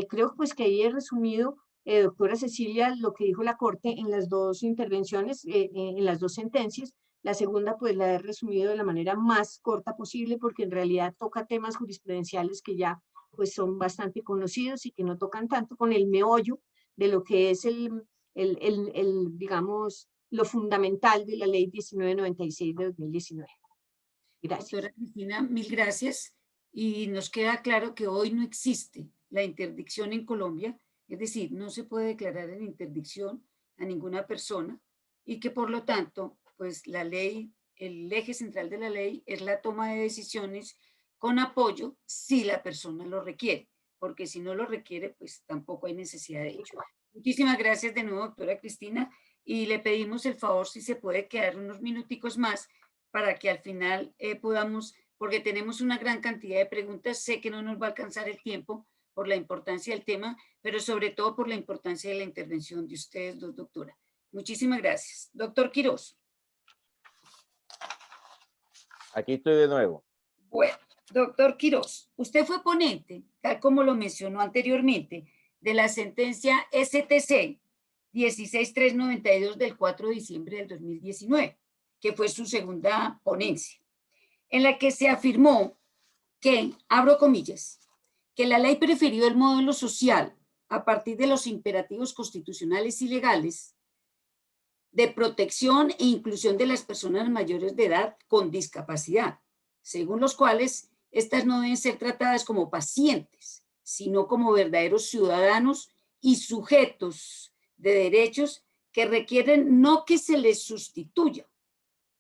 Creo pues que ahí he resumido, doctora Cecilia, lo que dijo la Corte en las dos intervenciones, en las dos sentencias. La segunda pues la he resumido de la manera más corta posible, porque en realidad toca temas jurisprudenciales que ya pues son bastante conocidos y que no tocan tanto con el meollo de lo que es digamos, lo fundamental de la ley 1996 de 2019. Gracias. Doctora Cristina, mil gracias. Y nos queda claro que hoy no existe la interdicción en Colombia, es decir, no se puede declarar en interdicción a ninguna persona, y que por lo tanto, pues la ley, el eje central de la ley es la toma de decisiones con apoyo si la persona lo requiere, porque si no lo requiere, pues tampoco hay necesidad de ello. Muchísimas gracias de nuevo, doctora Cristina, y le pedimos el favor si se puede quedar unos minuticos más para que al final podamos, porque tenemos una gran cantidad de preguntas, sé que no nos va a alcanzar el tiempo por la importancia del tema, pero sobre todo por la importancia de la intervención de ustedes dos, doctora. Muchísimas gracias. Doctor Quirós. Aquí estoy de nuevo. Bueno, doctor Quirós, usted fue ponente, tal como lo mencionó anteriormente, de la sentencia STC 16392 del 4 de diciembre del 2019, que fue su segunda ponencia, en la que se afirmó que, abro comillas, que la ley prefirió el modelo social a partir de los imperativos constitucionales y legales de protección e inclusión de las personas mayores de edad con discapacidad, según los cuales estas no deben ser tratadas como pacientes, sino como verdaderos ciudadanos y sujetos de derechos que requieren no que se les sustituya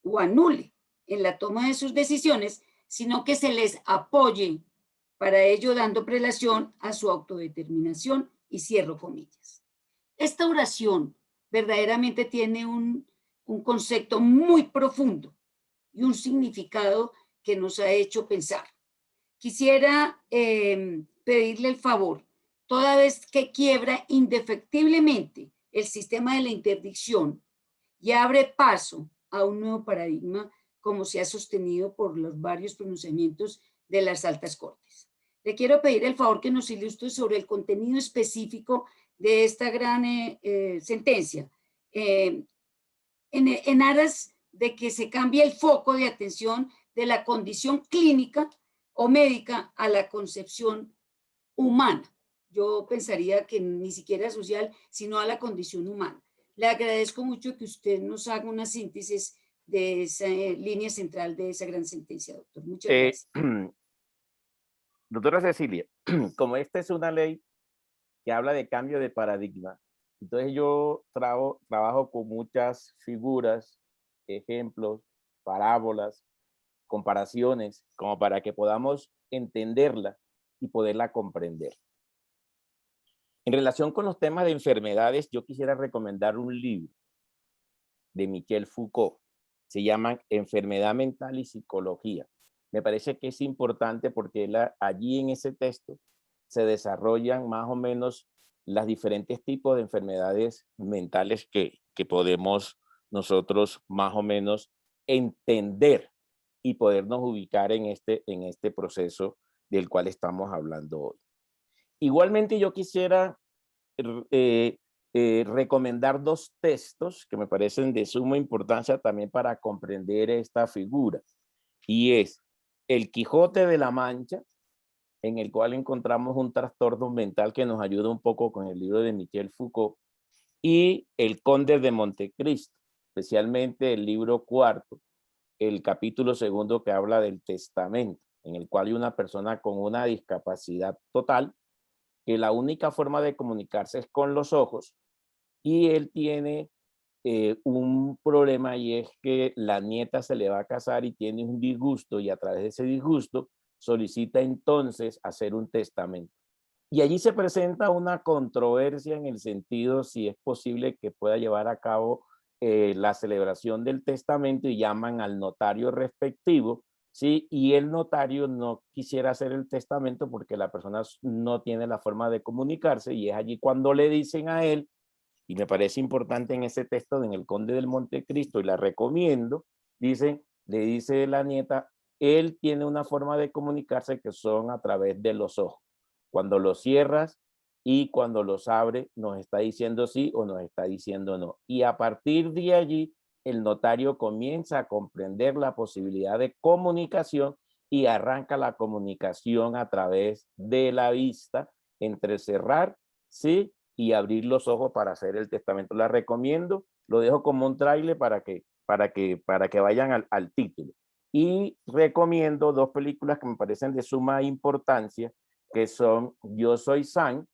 o anule en la toma de sus decisiones, sino que se les apoye para ello dando prelación a su autodeterminación, y cierro comillas. Esta oración verdaderamente tiene un concepto muy profundo y un significado que nos ha hecho pensar. Quisiera pedirle el favor, toda vez que quiebra indefectiblemente el sistema de la interdicción y abre paso a un nuevo paradigma, como se ha sostenido por los varios pronunciamientos de las altas cortes. Le quiero pedir el favor que nos ilustre sobre el contenido específico de esta gran sentencia, en aras de que se cambie el foco de atención de la condición clínica o médica a la concepción humana. Yo pensaría que ni siquiera social, sino a la condición humana. Le agradezco mucho que usted nos haga una síntesis de esa línea central de esa gran sentencia, doctor. Muchas gracias. Doctora Cecilia, como esta es una ley que habla de cambio de paradigma, entonces yo trabajo con muchas figuras, ejemplos, parábolas, comparaciones, como para que podamos entenderla y poderla comprender. En relación con los temas de enfermedades, yo quisiera recomendar un libro de Michel Foucault. Se llama Enfermedad Mental y Psicología. Me parece que es importante porque allí en ese texto se desarrollan más o menos los diferentes tipos de enfermedades mentales que podemos nosotros más o menos entender y podernos ubicar en este proceso del cual estamos hablando hoy. Igualmente yo quisiera recomendar dos textos que me parecen de suma importancia también para comprender esta figura, y es El Quijote de la Mancha, en el cual encontramos un trastorno mental que nos ayuda un poco con el libro de Michel Foucault, y El Conde de Montecristo, especialmente el libro cuarto, el capítulo segundo que habla del testamento, en el cual hay una persona con una discapacidad total, que la única forma de comunicarse es con los ojos, y él tiene un problema, y es que la nieta se le va a casar y tiene un disgusto, y a través de ese disgusto solicita entonces hacer un testamento. Y allí se presenta una controversia en el sentido si es posible que pueda llevar a cabo la celebración del testamento, y llaman al notario respectivo, ¿sí? Y el notario no quisiera hacer el testamento porque la persona no tiene la forma de comunicarse, y es allí cuando le dicen a él, y me parece importante en ese texto en El Conde del Montecristo, y la recomiendo, le dice la nieta, él tiene una forma de comunicarse que son a través de los ojos. Cuando los cierras y cuando los abre, nos está diciendo sí o nos está diciendo no. Y a partir de allí, el notario comienza a comprender la posibilidad de comunicación y arranca la comunicación a través de la vista, entre cerrar, sí, y abrir los ojos para hacer el testamento. La recomiendo, lo dejo como un tráiler para que vayan al título. Y recomiendo dos películas que me parecen de suma importancia, que son Yo Soy Sam,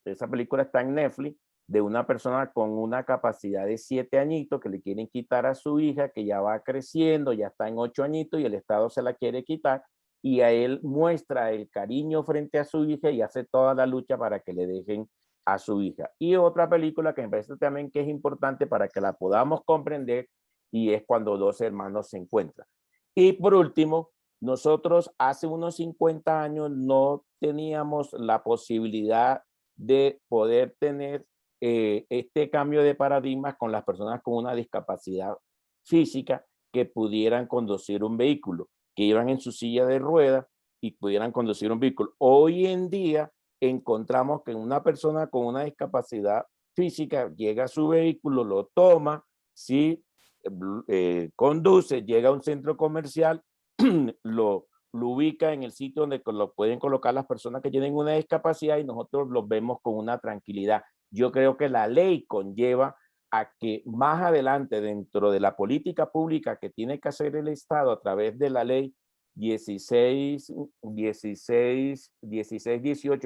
esa película está en Netflix, de una persona con una capacidad de 7 añitos que le quieren quitar a su hija, que ya va creciendo, ya está en 8 añitos y el Estado se la quiere quitar, y a él muestra el cariño frente a su hija y hace toda la lucha para que le dejen a su hija. Y otra película que me parece también que es importante para que la podamos comprender, y es Cuando dos hermanos se encuentran. Y por último, nosotros hace unos 50 años no teníamos la posibilidad de poder tener este cambio de paradigmas con las personas con una discapacidad física que pudieran conducir un vehículo, que iban en su silla de ruedas y pudieran conducir un vehículo. Hoy en día encontramos que una persona con una discapacidad física llega a su vehículo, lo toma, ¿sí? Conduce, llega a un centro comercial, lo ubica en el sitio donde lo pueden colocar las personas que tienen una discapacidad, y nosotros los vemos con una tranquilidad. Yo creo que la ley conlleva a que más adelante, dentro de la política pública que tiene que hacer el Estado a través de la ley 18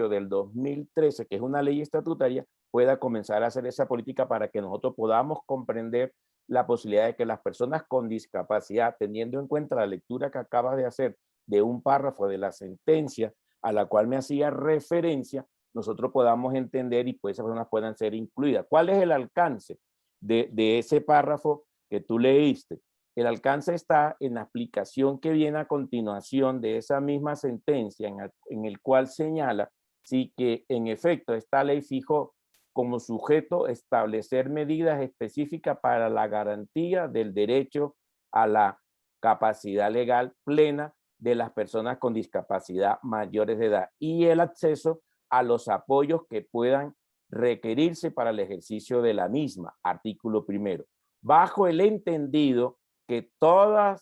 del 2013, que es una ley estatutaria, pueda comenzar a hacer esa política para que nosotros podamos comprender la posibilidad de que las personas con discapacidad, teniendo en cuenta la lectura que acabas de hacer de un párrafo de la sentencia a la cual me hacía referencia, nosotros podamos entender y pues esas personas puedan ser incluidas. ¿Cuál es el alcance de ese párrafo que tú leíste? El alcance está en la explicación que viene a continuación de esa misma sentencia, en el cual señala, sí, que en efecto esta ley fijó como sujeto establecer medidas específicas para la garantía del derecho a la capacidad legal plena de las personas con discapacidad mayores de edad y el acceso a los apoyos que puedan requerirse para el ejercicio de la misma. Artículo primero. Bajo el entendido que todas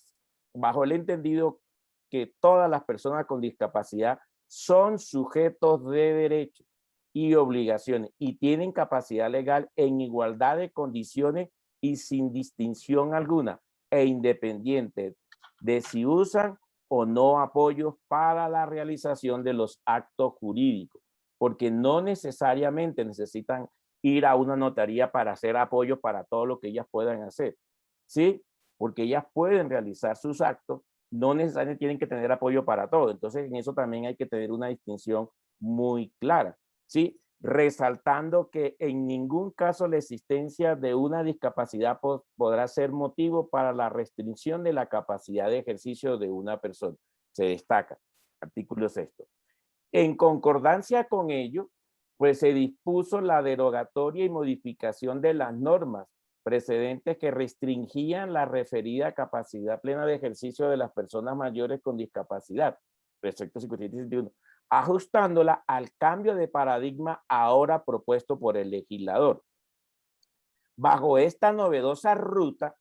las personas con discapacidad son sujetos de derechos y obligaciones y tienen capacidad legal en igualdad de condiciones y sin distinción alguna e independiente de si usan o no apoyos para la realización de los actos jurídicos, porque no necesariamente necesitan ir a una notaría para hacer apoyo para todo lo que ellas puedan hacer, ¿sí? Porque ellas pueden realizar sus actos, no necesariamente tienen que tener apoyo para todo. Entonces, en eso también hay que tener una distinción muy clara, ¿sí? Resaltando que en ningún caso la existencia de una discapacidad podrá ser motivo para la restricción de la capacidad de ejercicio de una persona. Se destaca, artículo 6. En concordancia con ello, pues se dispuso la derogatoria y modificación de las normas precedentes que restringían la referida capacidad plena de ejercicio de las personas mayores con discapacidad, precepto 57 y 61, ajustándola al cambio de paradigma ahora propuesto por el legislador. Bajo esta novedosa ruta,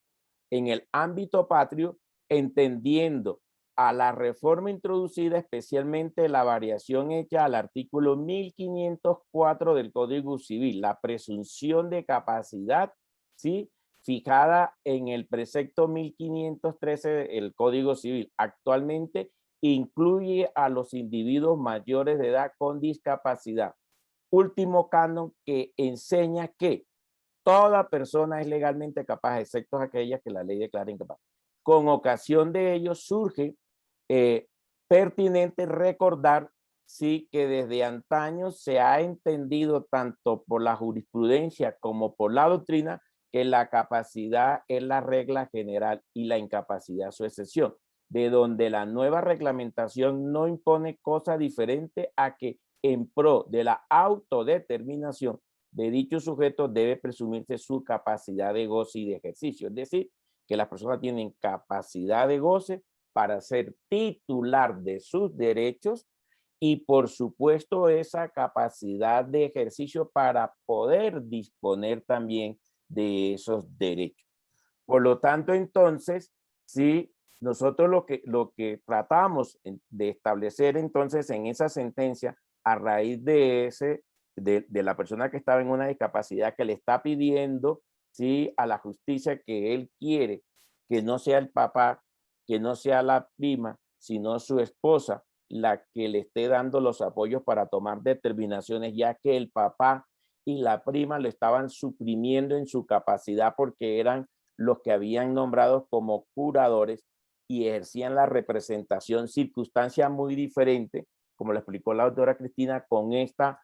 en el ámbito patrio, entendiendo a la reforma introducida, especialmente la variación hecha al artículo 1504 del Código Civil, la presunción de capacidad, ¿sí?, fijada en el precepto 1513 del Código Civil. Actualmente incluye a los individuos mayores de edad con discapacidad. Último canon que enseña que toda persona es legalmente capaz, excepto aquellas que la ley declara incapaz. Con ocasión de ello surge pertinente recordar, sí, que desde antaño se ha entendido tanto por la jurisprudencia como por la doctrina que la capacidad es la regla general y la incapacidad su excepción, de donde la nueva reglamentación no impone cosa diferente a que en pro de la autodeterminación de dicho sujeto debe presumirse su capacidad de goce y de ejercicio, es decir, que las personas tienen capacidad de goce para ser titular de sus derechos y por supuesto esa capacidad de ejercicio para poder disponer también de esos derechos. Por lo tanto, entonces, sí, nosotros lo que tratamos de establecer entonces en esa sentencia a raíz de de la persona que estaba en una discapacidad que le está pidiendo, sí, a la justicia que él quiere que no sea el papá, que no sea la prima, sino su esposa la que le esté dando los apoyos para tomar determinaciones, ya que el papá y la prima lo estaban suprimiendo en su capacidad porque eran los que habían nombrado como curadores y ejercían la representación, circunstancia muy diferente, como lo explicó la doctora Cristina, con esta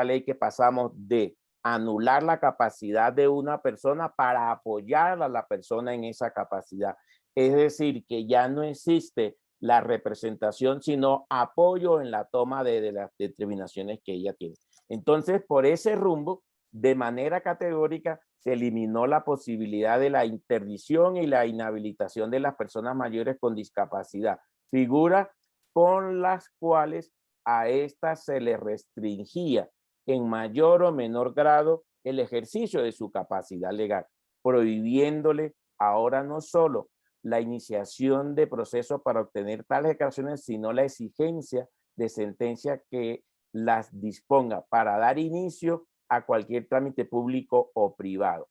ley que pasamos de anular la capacidad de una persona para apoyar a la persona en esa capacidad. Es decir, que ya no existe la representación, sino apoyo en la toma de las determinaciones que ella tiene. Entonces, por ese rumbo, de manera categórica, se eliminó la posibilidad de la interdicción y la inhabilitación de las personas mayores con discapacidad, figuras con las cuales a estas se les restringía en mayor o menor grado el ejercicio de su capacidad legal, prohibiéndole ahora no solo la iniciación de procesos para obtener tales declaraciones, sino la exigencia de sentencia que las disponga para dar inicio a cualquier trámite público o privado.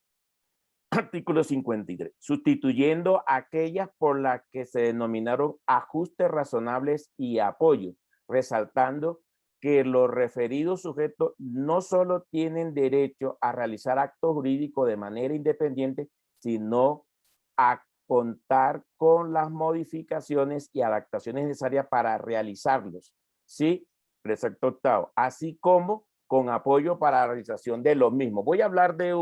Artículo 53. Sustituyendo aquellas por las que se denominaron ajustes razonables y apoyo, resaltando que los referidos sujetos no solo tienen derecho a realizar actos jurídicos de manera independiente, sino a contar con las modificaciones y adaptaciones necesarias para realizarlos. ¿Sí? Precepto octavo. Así como con apoyo para la realización de los mismos. Voy a hablar de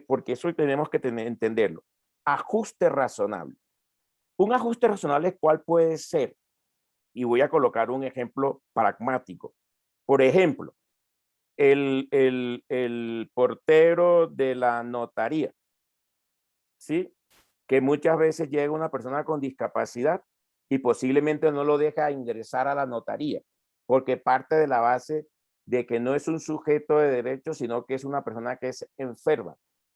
porque eso tenemos que entenderlo. Ajuste razonable. Un ajuste razonable, ¿cuál puede ser? Y voy a colocar un ejemplo pragmático. Por ejemplo, el portero de la notaría, ¿sí? Que muchas veces llega una persona con discapacidad y posiblemente no lo deja ingresar a la notaría, porque parte de la base de que no es un sujeto de derecho, sino que es una persona que es enferma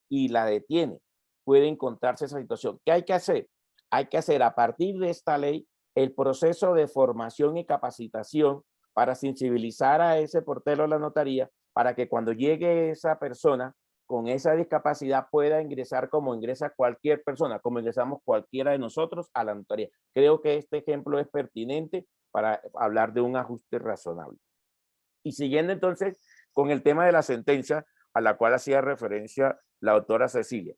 y la detiene. Puede encontrarse esa situación. ¿Qué hay que hacer? Hay que hacer a partir de esta ley el proceso de formación y capacitación para sensibilizar a ese portero de la notaría para que cuando llegue esa persona con esa discapacidad pueda ingresar como ingresa cualquier persona, como ingresamos cualquiera de nosotros a la notaría. Creo que este ejemplo es pertinente para hablar de un ajuste razonable. Y siguiendo entonces con el tema de la sentencia a la cual hacía referencia la doctora Cecilia.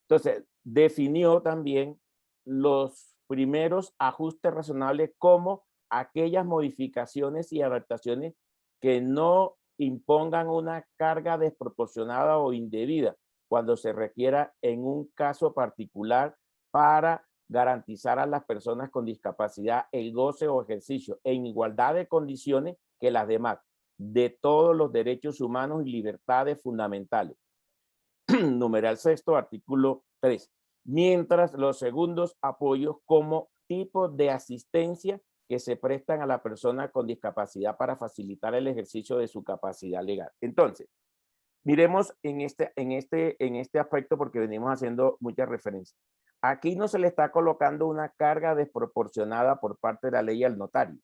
Entonces, definió también los primeros ajustes razonables como aquellas modificaciones y adaptaciones que no impongan una carga desproporcionada o indebida cuando se requiera en un caso particular para garantizar a las personas con discapacidad el goce o ejercicio en igualdad de condiciones que las demás de todos los derechos humanos y libertades fundamentales. numeral sexto, artículo 3. Mientras los segundos apoyos como tipo de asistencia que se prestan a la persona con discapacidad para facilitar el ejercicio de su capacidad legal. Entonces, miremos en este aspecto porque venimos haciendo muchas referencias. Aquí no se le está colocando una carga desproporcionada por parte de la ley al notario.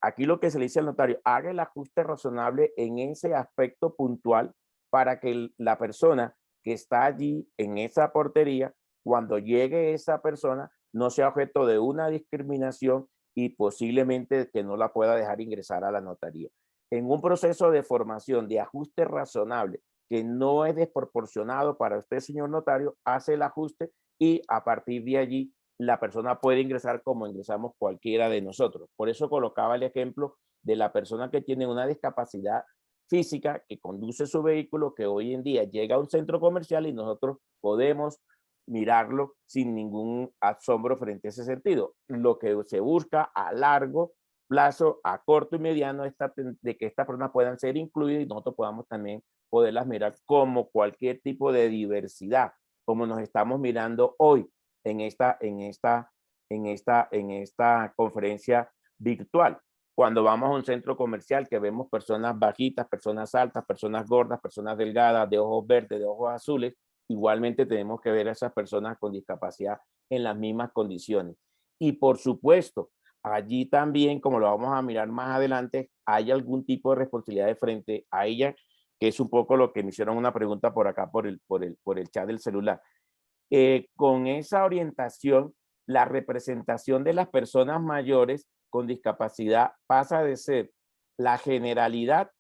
Aquí lo que se le dice al notario, haga el ajuste razonable en ese aspecto puntual para que la persona que está allí en esa portería, cuando llegue esa persona, no sea objeto de una discriminación y posiblemente que no la pueda dejar ingresar a la notaría. En un proceso de formación de ajuste razonable que no es desproporcionado para usted, señor notario, hace el ajuste y a partir de allí la persona puede ingresar como ingresamos cualquiera de nosotros. Por eso colocaba el ejemplo de la persona que tiene una discapacidad física, que conduce su vehículo, que hoy en día llega a un centro comercial y nosotros podemos mirarlo sin ningún asombro frente a ese sentido. Lo que se busca a largo plazo, a corto y mediano, de que estas personas puedan ser incluidas y nosotros podamos también poderlas mirar como cualquier tipo de diversidad, como nos estamos mirando hoy en esta conferencia virtual. Cuando vamos a un centro comercial que vemos personas bajitas, personas altas, personas gordas, personas delgadas, de ojos verdes, de ojos azules, igualmente tenemos que ver a esas personas con discapacidad en las mismas condiciones. Y por supuesto, allí también, como lo vamos a mirar más adelante, hay algún tipo de responsabilidad de frente a ella, que es un poco lo que me hicieron una pregunta por acá, por el chat del celular. Con esa orientación, la representación de las personas mayores con discapacidad pasa de ser la generalidad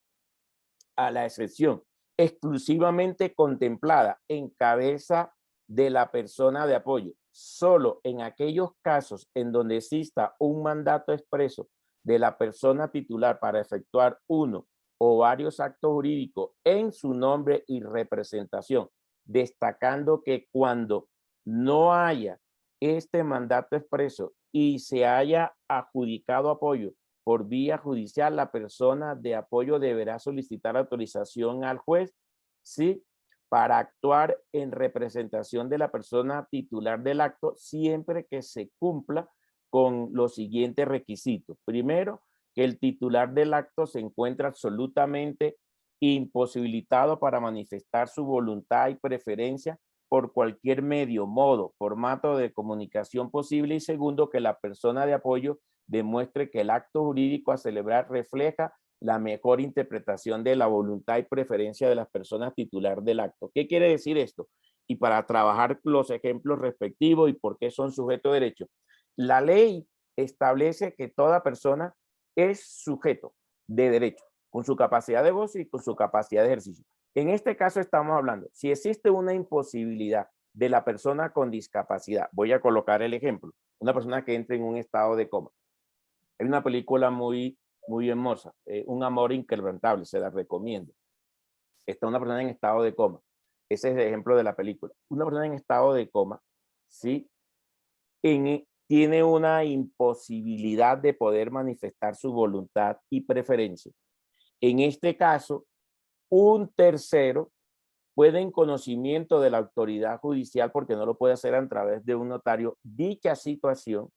a la excepción, exclusivamente contemplada en cabeza de la persona de apoyo. Solo en aquellos casos en donde exista un mandato expreso de la persona titular para efectuar uno o varios actos jurídicos en su nombre y representación, destacando que cuando no haya este mandato expreso y se haya adjudicado apoyo por vía judicial, la persona de apoyo deberá solicitar autorización al juez, ¿sí?, para actuar en representación de la persona titular del acto siempre que se cumpla con los siguientes requisitos. Primero, que el titular del acto se encuentra absolutamente imposibilitado para manifestar su voluntad y preferencia por cualquier medio, modo, formato de comunicación posible. Y segundo, que la persona de apoyo demuestre que el acto jurídico a celebrar refleja la mejor interpretación de la voluntad y preferencia de las personas titular del acto. ¿Qué quiere decir esto? Y para trabajar los ejemplos respectivos y por qué son sujetos de derecho. La ley establece que toda persona es sujeto de derecho, con su capacidad de goce y con su capacidad de ejercicio. En este caso estamos hablando, si existe una imposibilidad de la persona con discapacidad, voy a colocar el ejemplo, una persona que entra en un estado de coma. Hay una película muy hermosa, Un amor inquebrantable, se la recomiendo. Está una persona en estado de coma. Ese es el ejemplo de la película. Una persona en estado de coma, ¿sí?, tiene una imposibilidad de poder manifestar su voluntad y preferencia. En este caso, un tercero puede, en conocimiento de la autoridad judicial, porque no lo puede hacer a través de un notario, dicha situación.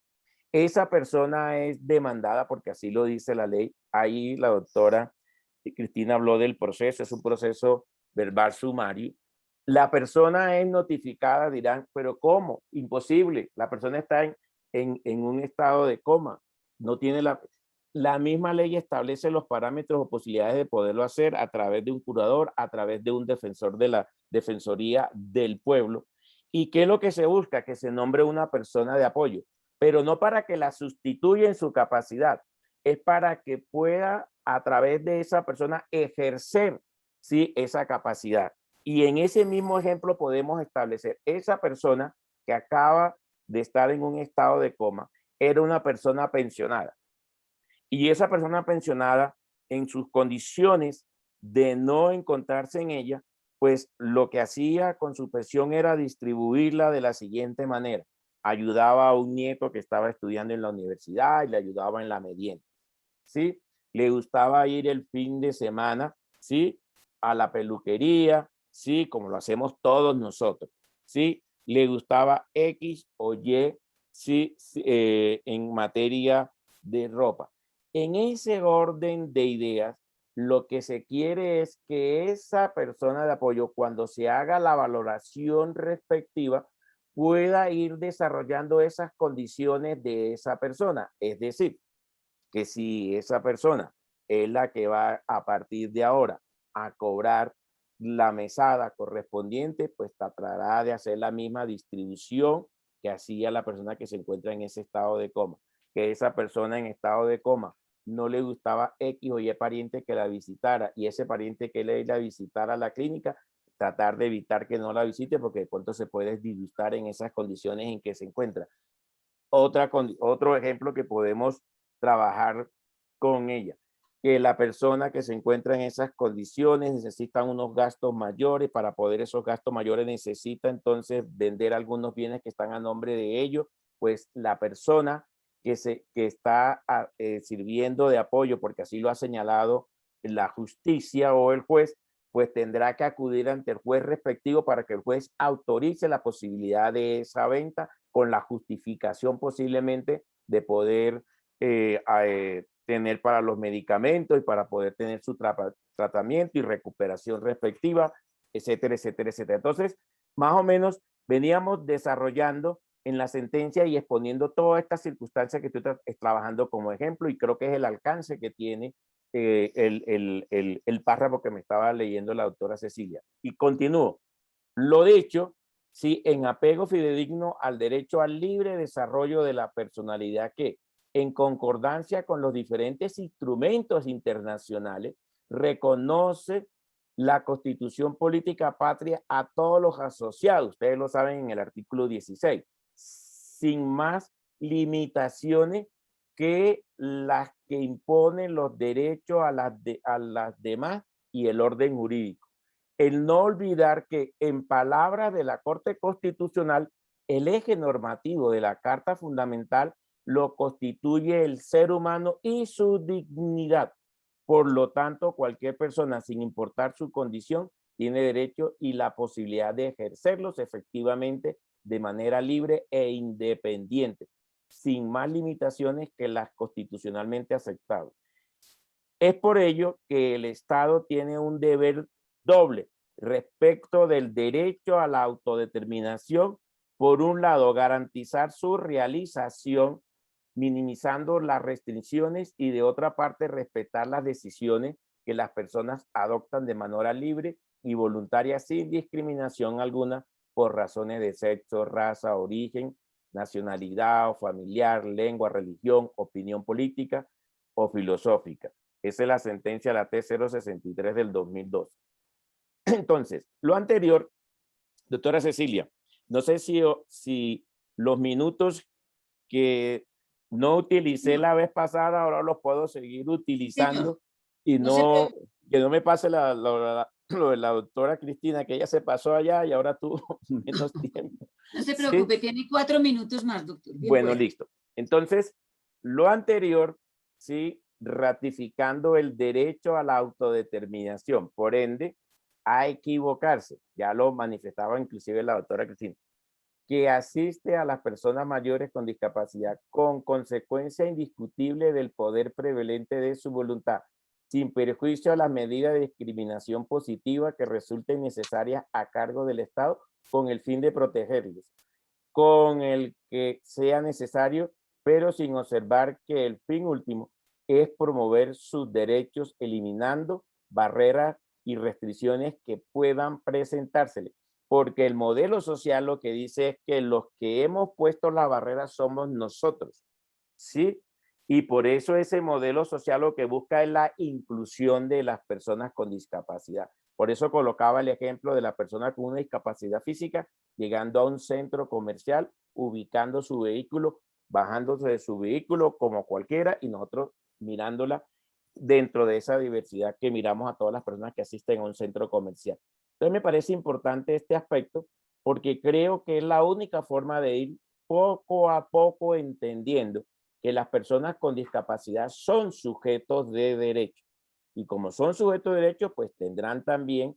Esa persona es demandada porque así lo dice la ley. Ahí la doctora Cristina habló del proceso, es un proceso verbal sumario. La persona es notificada, dirán, pero ¿cómo? Imposible. La persona está en un estado de coma. No tiene la misma ley establece los parámetros o posibilidades de poderlo hacer a través de un curador, a través de un defensor de la Defensoría del Pueblo. ¿Y qué es lo que se busca? Que se nombre una persona de apoyo, pero no para que la sustituya en su capacidad, es para que pueda a través de esa persona ejercer, ¿sí?, esa capacidad. Y en ese mismo ejemplo podemos establecer esa persona que acaba de estar en un estado de coma, era una persona pensionada. Y esa persona pensionada, en sus condiciones de no encontrarse en ella, pues lo que hacía con su pensión era distribuirla de la siguiente manera. Ayudaba a un nieto que estaba estudiando en la universidad y le ayudaba en la merienda, ¿sí? Le gustaba ir el fin de semana, ¿sí?, a la peluquería ¿sí? Como lo hacemos todos nosotros, ¿sí? Le gustaba X o Y, ¿sí? En materia de ropa. En ese orden de ideas, lo que se quiere es que esa persona de apoyo, cuando se haga la valoración respectiva, pueda ir desarrollando esas condiciones de esa persona. Es decir, que si esa persona es la que va a partir de ahora a cobrar la mesada correspondiente, pues tratará de hacer la misma distribución que hacía la persona que se encuentra en ese estado de coma. Que esa persona en estado de coma no le gustaba X o Y pariente que la visitara, y ese pariente que le iba a visitar a la clínica, tratar de evitar que no la visite, porque de pronto se puede disgustar en esas condiciones en que se encuentra. Otro ejemplo que podemos trabajar con ella, que la persona que se encuentra en esas condiciones necesita unos gastos mayores. Para poder esos gastos mayores necesita entonces vender algunos bienes que están a nombre de ellos. Pues la persona que está sirviendo de apoyo, porque así lo ha señalado la justicia o el juez, pues tendrá que acudir ante el juez respectivo para que el juez autorice la posibilidad de esa venta, con la justificación posiblemente de poder tener para los medicamentos y para poder tener su tratamiento y recuperación respectiva, etcétera, etcétera, etcétera. Entonces, más o menos veníamos desarrollando en la sentencia y exponiendo todas estas circunstancias que tú estás trabajando como ejemplo, y creo que es el alcance que tiene el párrafo que me estaba leyendo la doctora Cecilia. Y continúo. Lo dicho, sí, en apego fidedigno al derecho al libre desarrollo de la personalidad, que, en concordancia con los diferentes instrumentos internacionales, reconoce la Constitución Política Patria a todos los asociados, ustedes lo saben en el artículo 16, sin más limitaciones que las que imponen los derechos a las demás y el orden jurídico. El no olvidar que, en palabras de la Corte Constitucional, el eje normativo de la Carta Fundamental lo constituye el ser humano y su dignidad. Por lo tanto, cualquier persona, sin importar su condición, tiene derecho y la posibilidad de ejercerlos efectivamente de manera libre e independiente, sin más limitaciones que las constitucionalmente aceptables. Es por ello que el Estado tiene un deber doble respecto del derecho a la autodeterminación. Por un lado, garantizar su realización, minimizando las restricciones, y de otra parte, respetar las decisiones que las personas adoptan de manera libre y voluntaria, sin discriminación alguna, por razones de sexo, raza, origen, nacionalidad o familiar, lengua, religión, opinión política o filosófica. Esa es la sentencia, la T063 del 2002. Entonces, lo anterior, doctora Cecilia, no sé si los minutos que no utilicé la vez pasada ahora los puedo seguir utilizando, y que no me pase lo de la doctora Cristina, que ella se pasó allá y ahora tuvo menos tiempo. No se preocupe, ¿sí? Tiene 4 minutos más, doctor. Bien, bueno, listo. Entonces, lo anterior, sí, ratificando el derecho a la autodeterminación, por ende, a equivocarse, ya lo manifestaba inclusive la doctora Cristina, que asiste a las personas mayores con discapacidad con consecuencia indiscutible del poder prevalente de su voluntad, sin perjuicio a las medidas de discriminación positiva que resulten necesarias a cargo del Estado, con el fin de protegerlos, con el que sea necesario, pero sin observar que el fin último es promover sus derechos, eliminando barreras y restricciones que puedan presentárseles. Porque el modelo social lo que dice es que los que hemos puesto las barreras somos nosotros, ¿sí? Y por eso ese modelo social lo que busca es la inclusión de las personas con discapacidad. Por eso colocaba el ejemplo de la persona con una discapacidad física llegando a un centro comercial, ubicando su vehículo, bajándose de su vehículo como cualquiera, y nosotros mirándola dentro de esa diversidad que miramos a todas las personas que asisten a un centro comercial. Entonces me parece importante este aspecto, porque creo que es la única forma de ir poco a poco entendiendo que las personas con discapacidad son sujetos de derecho. Y como son sujetos de derecho, pues tendrán también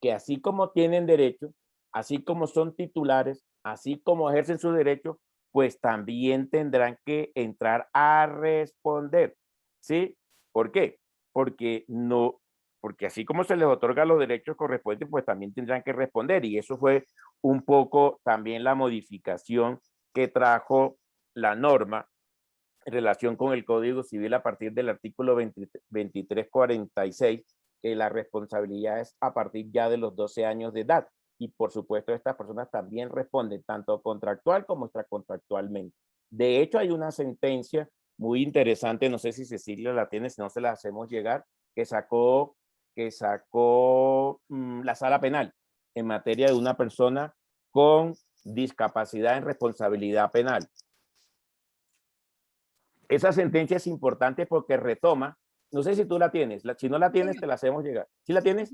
que así como tienen derecho, así como son titulares, así como ejercen sus derechos, pues también tendrán que entrar a responder, ¿sí? ¿Por qué? Porque así como se les otorga los derechos correspondientes, pues también tendrán que responder, y eso fue un poco también la modificación que trajo la norma en relación con el Código Civil a partir del artículo 2346, que la responsabilidad es a partir ya de los 12 años de edad. Y por supuesto, estas personas también responden tanto contractual como extracontractualmente. De hecho, hay una sentencia muy interesante, no sé si Cecilia la tiene, si no se la hacemos llegar, que sacó la Sala Penal en materia de una persona con discapacidad en responsabilidad penal. Esa sentencia es importante porque retoma, no sé si tú la tienes, si no la tienes, te la hacemos llegar. ¿Sí la tienes?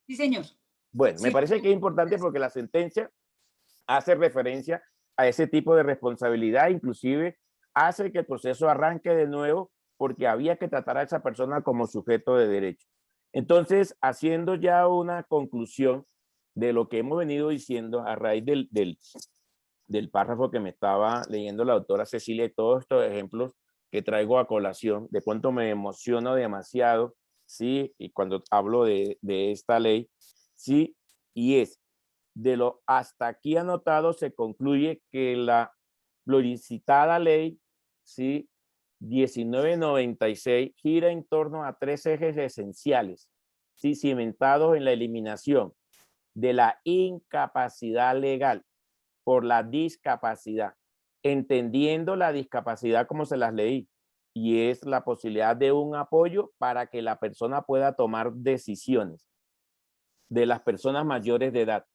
Sí, señor. Bueno, me Sí. parece que es importante porque la sentencia hace referencia a ese tipo de responsabilidad, inclusive hace que el proceso arranque de nuevo porque había que tratar a esa persona como sujeto de derecho. Entonces, haciendo ya una conclusión de lo que hemos venido diciendo a raíz del párrafo que me estaba leyendo la doctora Cecilia, y todos estos ejemplos que traigo a colación, de cuánto me emociono demasiado, ¿sí? Y cuando hablo de esta ley, ¿sí? Y es, de lo hasta aquí anotado, se concluye que la pluricitada ley, ¿sí? 1996 gira en torno a 3 ejes esenciales, ¿sí? Cimentados en la eliminación de la incapacidad legal por la discapacidad, entendiendo la discapacidad como se las leí, y es la posibilidad de un apoyo para que la persona pueda tomar decisiones de las personas mayores de edad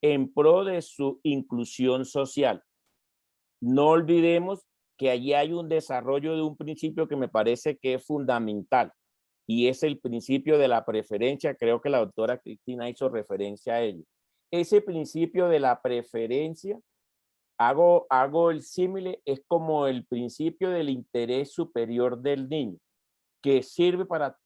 en pro de su inclusión social. No olvidemos que allí hay un desarrollo de un principio que me parece que es fundamental, y es el principio de la preferencia. Creo que la doctora Cristina hizo referencia a ello. Ese principio de la preferencia, hago el símile, es como el principio del interés superior del niño, que sirve para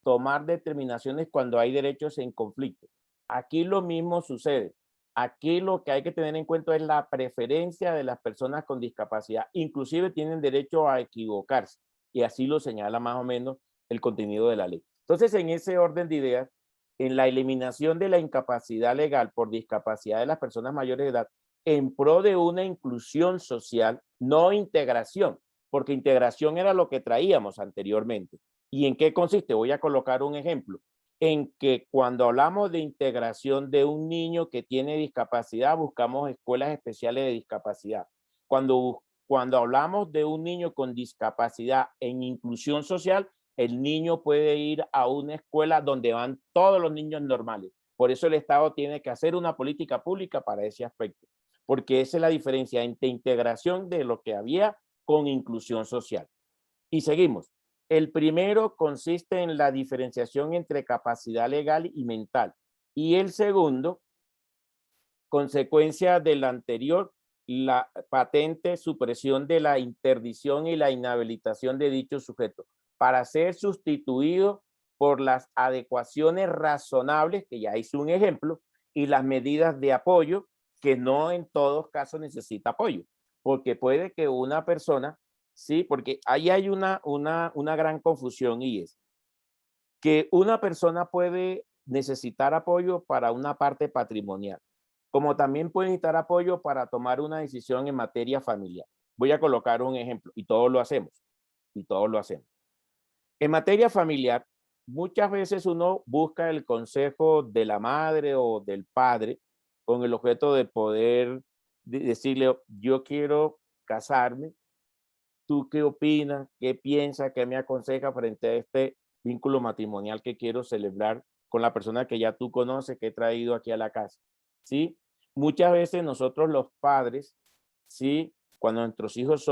tomar determinaciones cuando hay derechos en conflicto. Aquí lo mismo sucede. Aquí lo que hay que tener en cuenta es la preferencia de las personas con discapacidad. Inclusive tienen derecho a equivocarse, y así lo señala más o menos el contenido de la ley. Entonces, en ese orden de ideas, en la eliminación de la incapacidad legal por discapacidad de las personas mayores de edad, en pro de una inclusión social, no integración, porque integración era lo que traíamos anteriormente. ¿Y en qué consiste? Voy a colocar un ejemplo. En que cuando hablamos de integración de un niño que tiene discapacidad, buscamos escuelas especiales de discapacidad. Cuando hablamos de un niño con discapacidad en inclusión social, el niño puede ir a una escuela donde van todos los niños normales. Por eso el Estado tiene que hacer una política pública para ese aspecto, porque esa es la diferencia entre integración de lo que había con inclusión social. Y seguimos. El primero consiste en la diferenciación entre capacidad legal y mental. Y el segundo, consecuencia del anterior, la patente supresión de la interdicción y la inhabilitación de dicho sujeto, para ser sustituido por las adecuaciones razonables, que ya hice un ejemplo, y las medidas de apoyo, que no en todos casos necesita apoyo, porque puede que una persona, sí, porque ahí hay una gran confusión, y es que una persona puede necesitar apoyo para una parte patrimonial, como también puede necesitar apoyo para tomar una decisión en materia familiar. Voy a colocar un ejemplo, y todos lo hacemos, En materia familiar, muchas veces uno busca el consejo de la madre o del padre con el objeto de poder decirle, yo quiero casarme, ¿tú qué opinas? ¿Qué piensas? ¿Qué me aconseja frente a este vínculo matrimonial que quiero celebrar con la persona que ya tú conoces, que he traído aquí a la casa? ¿Sí? Muchas veces nosotros los padres, ¿sí? Cuando nuestros hijos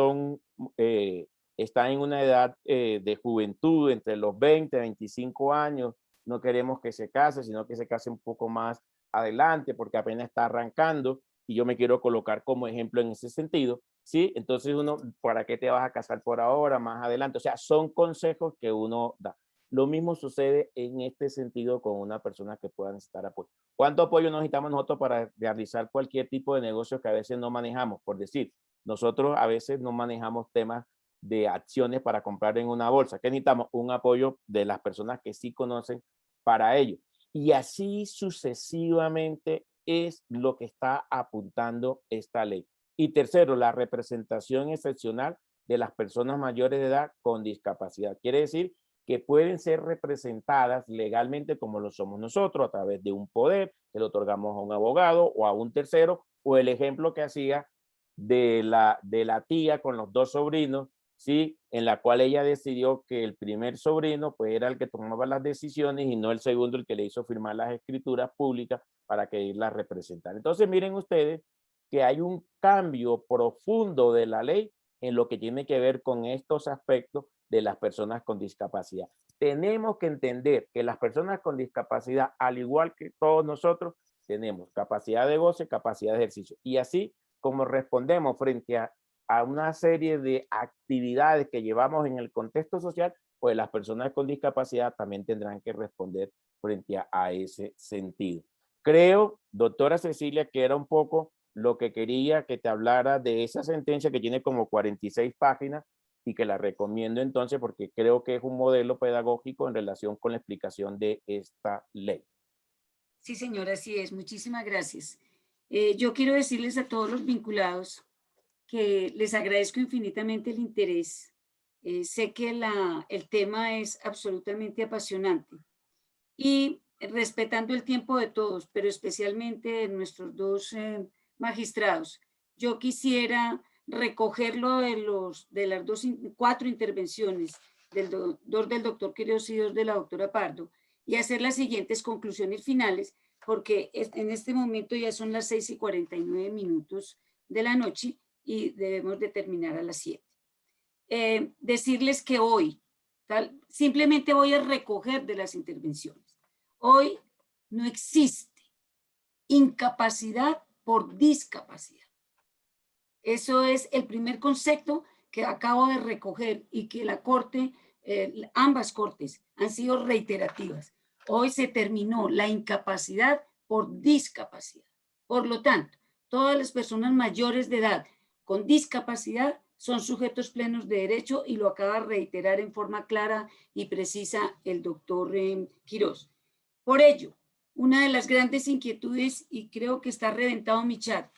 están en una edad de juventud, entre los 20 y 25 años, no queremos que se case, sino que se case un poco más adelante porque apenas está arrancando, y yo me quiero colocar como ejemplo en ese sentido, ¿sí? Entonces uno, ¿para qué te vas a casar por ahora, más adelante? O sea, son consejos que uno da. Lo mismo sucede en este sentido con una persona que pueda necesitar apoyo. ¿Cuánto apoyo necesitamos nosotros para realizar cualquier tipo de negocio que a veces no manejamos? Por decir, nosotros a veces no manejamos temas de acciones para comprar en una bolsa. ¿Qué necesitamos? Un apoyo de las personas que sí conocen para ello. Y así sucesivamente es lo que está apuntando esta ley. Y tercero, la representación excepcional de las personas mayores de edad con discapacidad. Quiere decir que pueden ser representadas legalmente como lo somos nosotros, a través de un poder que le otorgamos a un abogado o a un tercero, o el ejemplo que hacía de la tía con los dos sobrinos, ¿sí? En la cual ella decidió que el primer sobrino pues era el que tomaba las decisiones y no el segundo el que le hizo firmar las escrituras públicas para que las representara. Entonces miren ustedes que hay un cambio profundo de la ley en lo que tiene que ver con estos aspectos de las personas con discapacidad. Tenemos que entender que las personas con discapacidad, al igual que todos nosotros, tenemos capacidad de goce, capacidad de ejercicio. Y así como respondemos frente a una serie de actividades que llevamos en el contexto social, pues las personas con discapacidad también tendrán que responder frente a ese sentido. Creo, doctora Cecilia, que era un poco lo que quería que te hablara de esa sentencia que tiene como 46 páginas y que la recomiendo entonces porque creo que es un modelo pedagógico en relación con la explicación de esta ley. Sí, señora, así es. Muchísimas gracias. Yo quiero decirles a todos los vinculados que les agradezco infinitamente el interés. Sé que el tema es absolutamente apasionante y respetando el tiempo de todos, pero especialmente de nuestros dos magistrados, yo quisiera recogerlo de las cuatro intervenciones del doctor Quiroz y dos de la doctora Pardo y hacer las siguientes conclusiones finales, porque en este momento ya son las 6:49 de la noche y debemos de terminar a las 7. Decirles que hoy, simplemente voy a recoger de las intervenciones. Hoy no existe incapacidad por discapacidad. Eso es el primer concepto que acabo de recoger y que la Corte, ambas Cortes han sido reiterativas. Hoy se terminó la incapacidad por discapacidad. Por lo tanto, todas las personas mayores de edad con discapacidad son sujetos plenos de derecho y lo acaba de reiterar en forma clara y precisa el doctor Quiroz. Por ello, una de las grandes inquietudes, y creo que está reventado mi chat,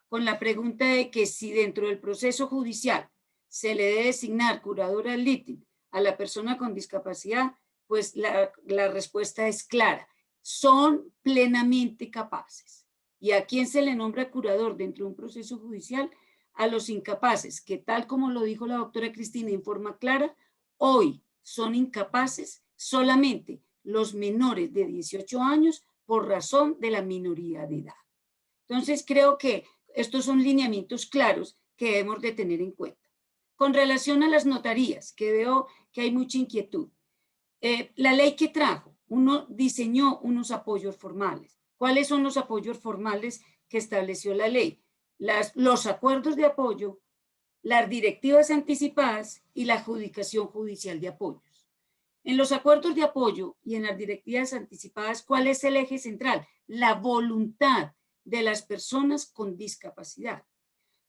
con la pregunta de que si dentro del proceso judicial se le debe designar curadora ad litem a la persona con discapacidad, pues la respuesta es clara. Son plenamente capaces. ¿Y a quién se le nombra curador dentro de un proceso judicial? A los incapaces, que tal como lo dijo la doctora Cristina en forma clara, hoy son incapaces solamente los menores de 18 años por razón de la minoría de edad. Entonces creo que estos son lineamientos claros que debemos de tener en cuenta. Con relación a las notarías, que veo que hay mucha inquietud. La ley que trajo, uno diseñó unos apoyos formales. ¿Cuáles son los apoyos formales que estableció la ley? Los acuerdos de apoyo, las directivas anticipadas y la adjudicación judicial de apoyos. En los acuerdos de apoyo y en las directivas anticipadas, ¿cuál es el eje central? La voluntad de las personas con discapacidad.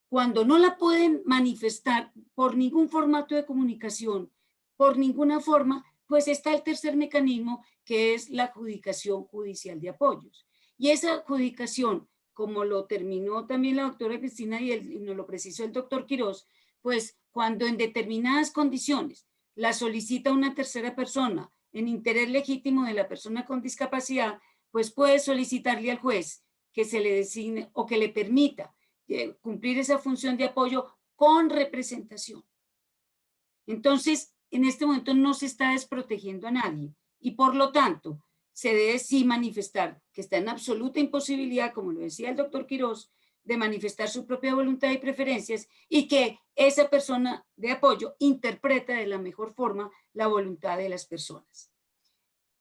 Cuando no la pueden manifestar por ningún formato de comunicación, por ninguna forma, pues está el tercer mecanismo, que es la adjudicación judicial de apoyos. Y esa adjudicación, como lo terminó también la doctora Cristina y nos lo precisó el doctor Quiroz, pues cuando en determinadas condiciones la solicita una tercera persona en interés legítimo de la persona con discapacidad, pues puede solicitarle al juez que se le designe o que le permita cumplir esa función de apoyo con representación. Entonces, en este momento no se está desprotegiendo a nadie y por lo tanto se debe sí manifestar que está en absoluta imposibilidad, como lo decía el doctor Quiroz, de manifestar su propia voluntad y preferencias y que esa persona de apoyo interpreta de la mejor forma la voluntad de las personas.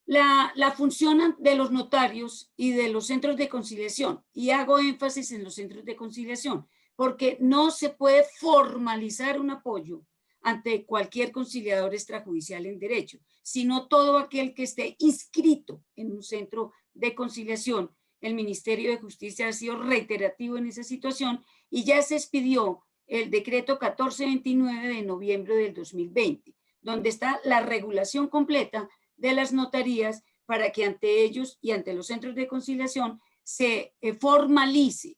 La función de los notarios y de los centros de conciliación, y hago énfasis en los centros de conciliación, porque no se puede formalizar un apoyo ante cualquier conciliador extrajudicial en derecho, sino todo aquel que esté inscrito en un centro de conciliación. El Ministerio de Justicia ha sido reiterativo en esa situación y ya se expidió el decreto 1429 de noviembre del 2020, donde está la regulación completa de las notarías para que ante ellos y ante los centros de conciliación se formalice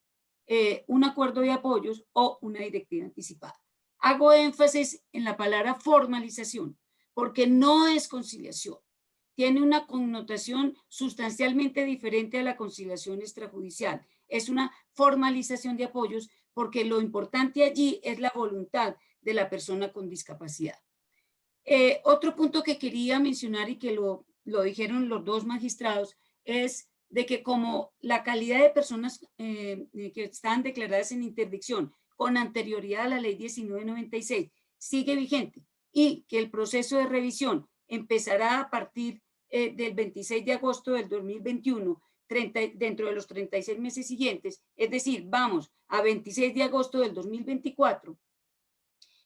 un acuerdo de apoyos o una directiva anticipada. Hago énfasis en la palabra formalización, porque no es conciliación. Tiene una connotación sustancialmente diferente a la conciliación extrajudicial. Es una formalización de apoyos porque lo importante allí es la voluntad de la persona con discapacidad. Otro punto que quería mencionar y que lo dijeron los dos magistrados es de que como la calidad de personas que están declaradas en interdicción con anterioridad a la ley 1996 sigue vigente y que el proceso de revisión empezará a partir del 26 de agosto del 2021, dentro de los 36 meses siguientes, es decir, vamos a 26 de agosto del 2024,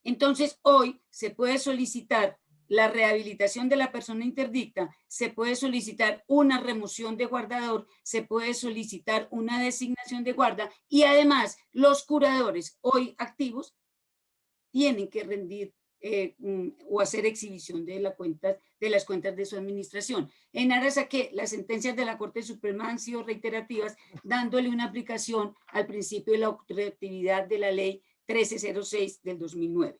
entonces hoy se puede solicitar la rehabilitación de la persona interdicta, se puede solicitar una remoción de guardador, se puede solicitar una designación de guarda y además los curadores hoy activos tienen que rendir o hacer exhibición de las cuentas de su administración. En aras a que las sentencias de la Corte Suprema han sido reiterativas, dándole una aplicación al principio de la retroactividad de la ley 1306 del 2009.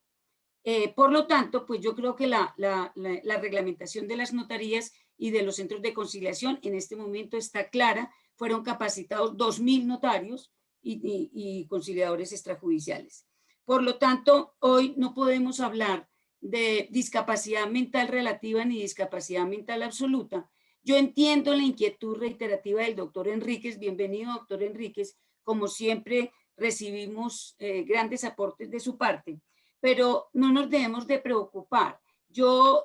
Por lo tanto, pues yo creo que la reglamentación de las notarías y de los centros de conciliación en este momento está clara. Fueron capacitados 2.000 notarios y conciliadores extrajudiciales. Por lo tanto, hoy no podemos hablar de discapacidad mental relativa ni discapacidad mental absoluta. Yo entiendo la inquietud reiterativa del doctor Enríquez. Bienvenido, doctor Enríquez. Como siempre, recibimos grandes aportes de su parte, pero no nos debemos de preocupar. Yo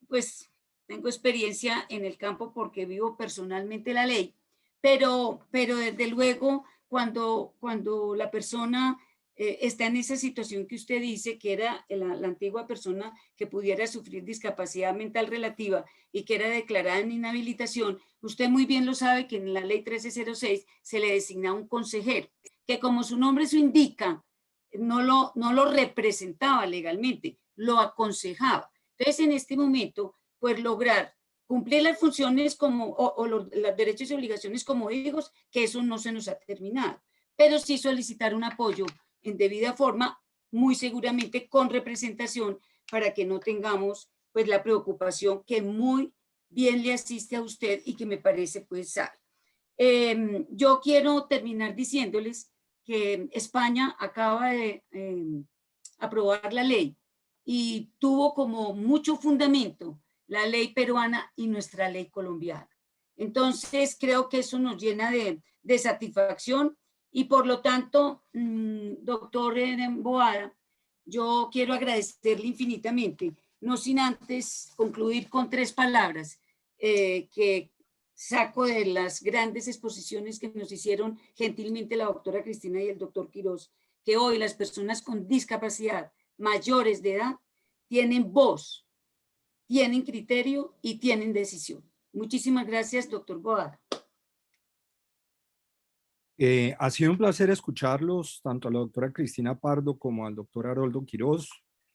pues tengo experiencia en el campo porque vivo personalmente la ley, pero desde luego cuando la persona está en esa situación que usted dice, que era la antigua persona que pudiera sufrir discapacidad mental relativa y que era declarada en inhabilitación, usted muy bien lo sabe que en la ley 1306 se le designa un consejero, que como su nombre se indica, no lo representaba legalmente, lo aconsejaba. Entonces, en este momento, pues lograr cumplir las funciones los derechos y obligaciones como hijos, que eso no se nos ha terminado, pero sí solicitar un apoyo en debida forma, muy seguramente con representación, para que no tengamos pues la preocupación que muy bien le asiste a usted y que me parece pues sabe. Yo quiero terminar diciéndoles que España acaba de aprobar la ley y tuvo como mucho fundamento la ley peruana y nuestra ley colombiana. Entonces, creo que eso nos llena de satisfacción y por lo tanto, doctor Boada, yo quiero agradecerle infinitamente, no sin antes concluir con 3 palabras que saco de las grandes exposiciones que nos hicieron gentilmente la doctora Cristina y el doctor Quirós, que hoy las personas con discapacidad mayores de edad tienen voz, tienen criterio y tienen decisión. Muchísimas gracias, doctor Boada. Ha sido un placer escucharlos, tanto a la doctora Cristina Pardo como al doctor Haroldo Quirós,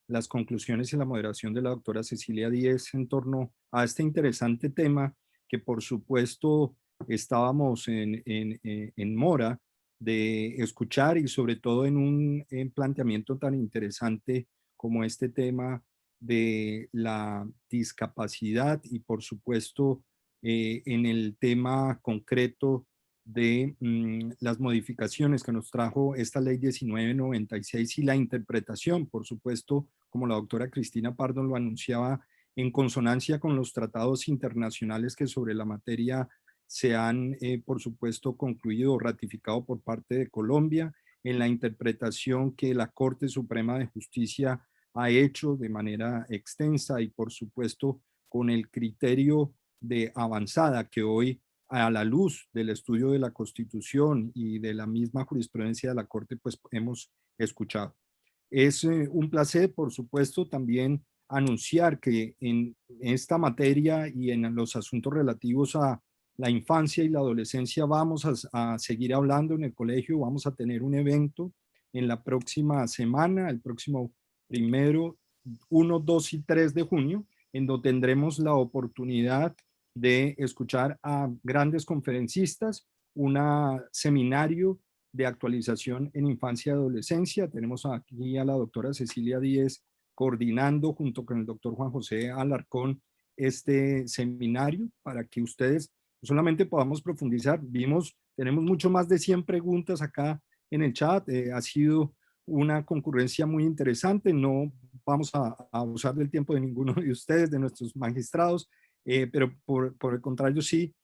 las conclusiones y la moderación de la doctora Cecilia Díez en torno a este interesante tema que por supuesto estábamos en mora de escuchar y sobre todo en un planteamiento tan interesante como este tema de la discapacidad y por supuesto en el tema concreto de las modificaciones que nos trajo esta ley 1996 y la interpretación, por supuesto, como la doctora Cristina Pardo lo anunciaba, en consonancia con los tratados internacionales que sobre la materia se han, por supuesto, concluido o ratificado por parte de Colombia, en la interpretación que la Corte Suprema de Justicia ha hecho de manera extensa y, por supuesto, con el criterio de avanzada que hoy, a la luz del estudio de la Constitución y de la misma jurisprudencia de la Corte, pues hemos escuchado. Es un placer, por supuesto, también anunciar que en esta materia y en los asuntos relativos a la infancia y la adolescencia vamos a seguir hablando en el colegio. Vamos a tener un evento en la próxima semana, el próximo 1, 2 y 3 de junio, en donde tendremos la oportunidad de escuchar a grandes conferencistas, un seminario de actualización en infancia y adolescencia. Tenemos aquí a la doctora Cecilia Díez coordinando junto con el doctor Juan José Alarcón este seminario para que ustedes solamente podamos profundizar. Tenemos mucho más de 100 preguntas acá en el chat. Ha sido una concurrencia muy interesante. No vamos a abusar del tiempo de ninguno de ustedes, de nuestros magistrados, pero por el contrario sí,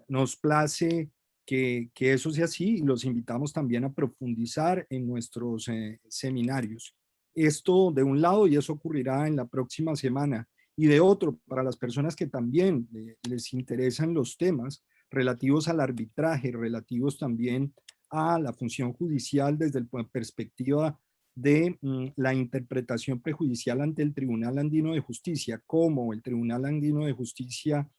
nos place que eso sea así y los invitamos también a profundizar en nuestros seminarios. Esto de un lado, y eso ocurrirá en la próxima semana, y de otro, para las personas que también les interesan los temas relativos al arbitraje, relativos también a la función judicial desde la perspectiva de la interpretación prejudicial ante el Tribunal Andino de Justicia, como el Tribunal Andino de Justicia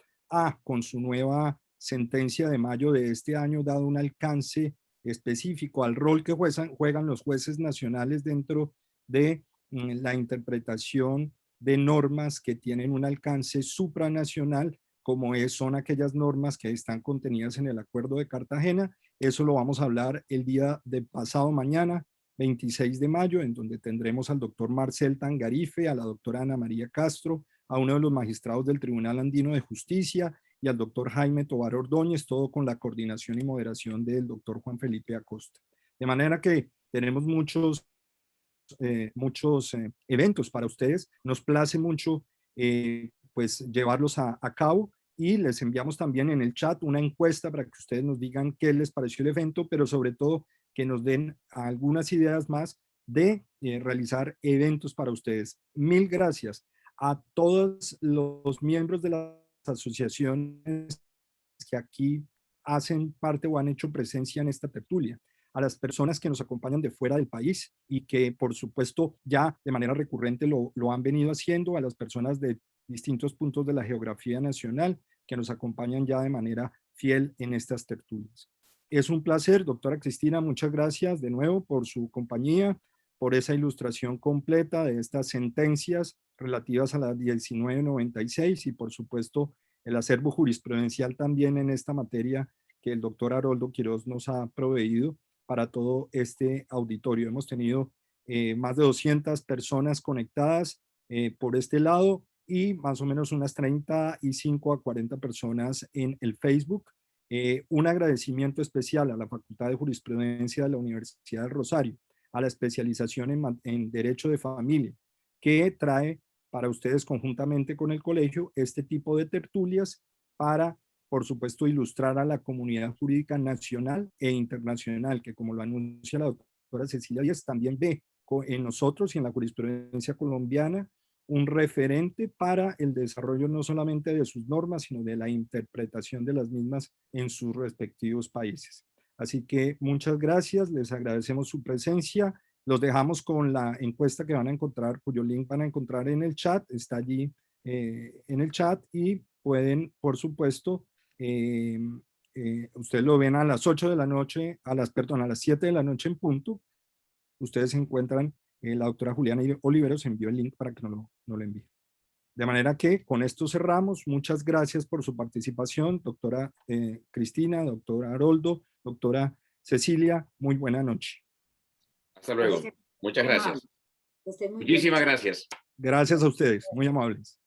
con su nueva sentencia de mayo de este año, dado un alcance específico al rol que juegan los jueces nacionales dentro de la interpretación de normas que tienen un alcance supranacional, como son aquellas normas que están contenidas en el Acuerdo de Cartagena. Eso lo vamos a hablar el día de pasado mañana, 26 de mayo, en donde tendremos al doctor Marcel Tangarife, a la doctora Ana María Castro, a uno de los magistrados del Tribunal Andino de Justicia y al doctor Jaime Tovar Ordóñez, todo con la coordinación y moderación del doctor Juan Felipe Acosta. De manera que tenemos muchos eventos para ustedes. Nos place mucho pues llevarlos a cabo, y les enviamos también en el chat una encuesta para que ustedes nos digan qué les pareció el evento, pero sobre todo que nos den algunas ideas más de realizar eventos para ustedes. Mil gracias a todos los miembros de las asociaciones que aquí hacen parte o han hecho presencia en esta tertulia, a las personas que nos acompañan de fuera del país y que por supuesto ya de manera recurrente lo han venido haciendo, a las personas de distintos puntos de la geografía nacional que nos acompañan ya de manera fiel en estas tertulias. Es un placer, doctora Cristina, muchas gracias de nuevo por su compañía, por esa ilustración completa de estas sentencias relativas a la 1996 y por supuesto el acervo jurisprudencial también en esta materia que el doctor Haroldo Quiroz nos ha proveído para todo este auditorio. Hemos tenido más de 200 personas conectadas por este lado y más o menos unas 35 a 40 personas en el Facebook. Un agradecimiento especial a la Facultad de Jurisprudencia de la Universidad del Rosario, a la especialización en Derecho de Familia, que trae para ustedes conjuntamente con el colegio este tipo de tertulias para, por supuesto, ilustrar a la comunidad jurídica nacional e internacional, que como lo anuncia la doctora Cecilia Díaz, también ve en nosotros y en la jurisprudencia colombiana un referente para el desarrollo no solamente de sus normas, sino de la interpretación de las mismas en sus respectivos países. Así que muchas gracias, les agradecemos su presencia. Los dejamos con la encuesta que van a encontrar, cuyo link van a encontrar en el chat, está allí en el chat, y pueden, por supuesto, ustedes lo ven a las 8 de la noche, a las 7 de la noche en punto. Ustedes encuentran, la doctora Juliana Oliveros envió el link para que no lo envíe. De manera que con esto cerramos. Muchas gracias por su participación, doctora Cristina, doctora Haroldo, doctora Cecilia. Muy buena noche. Hasta luego. Muchas gracias. Muchísimas gracias. Gracias a ustedes, muy amables.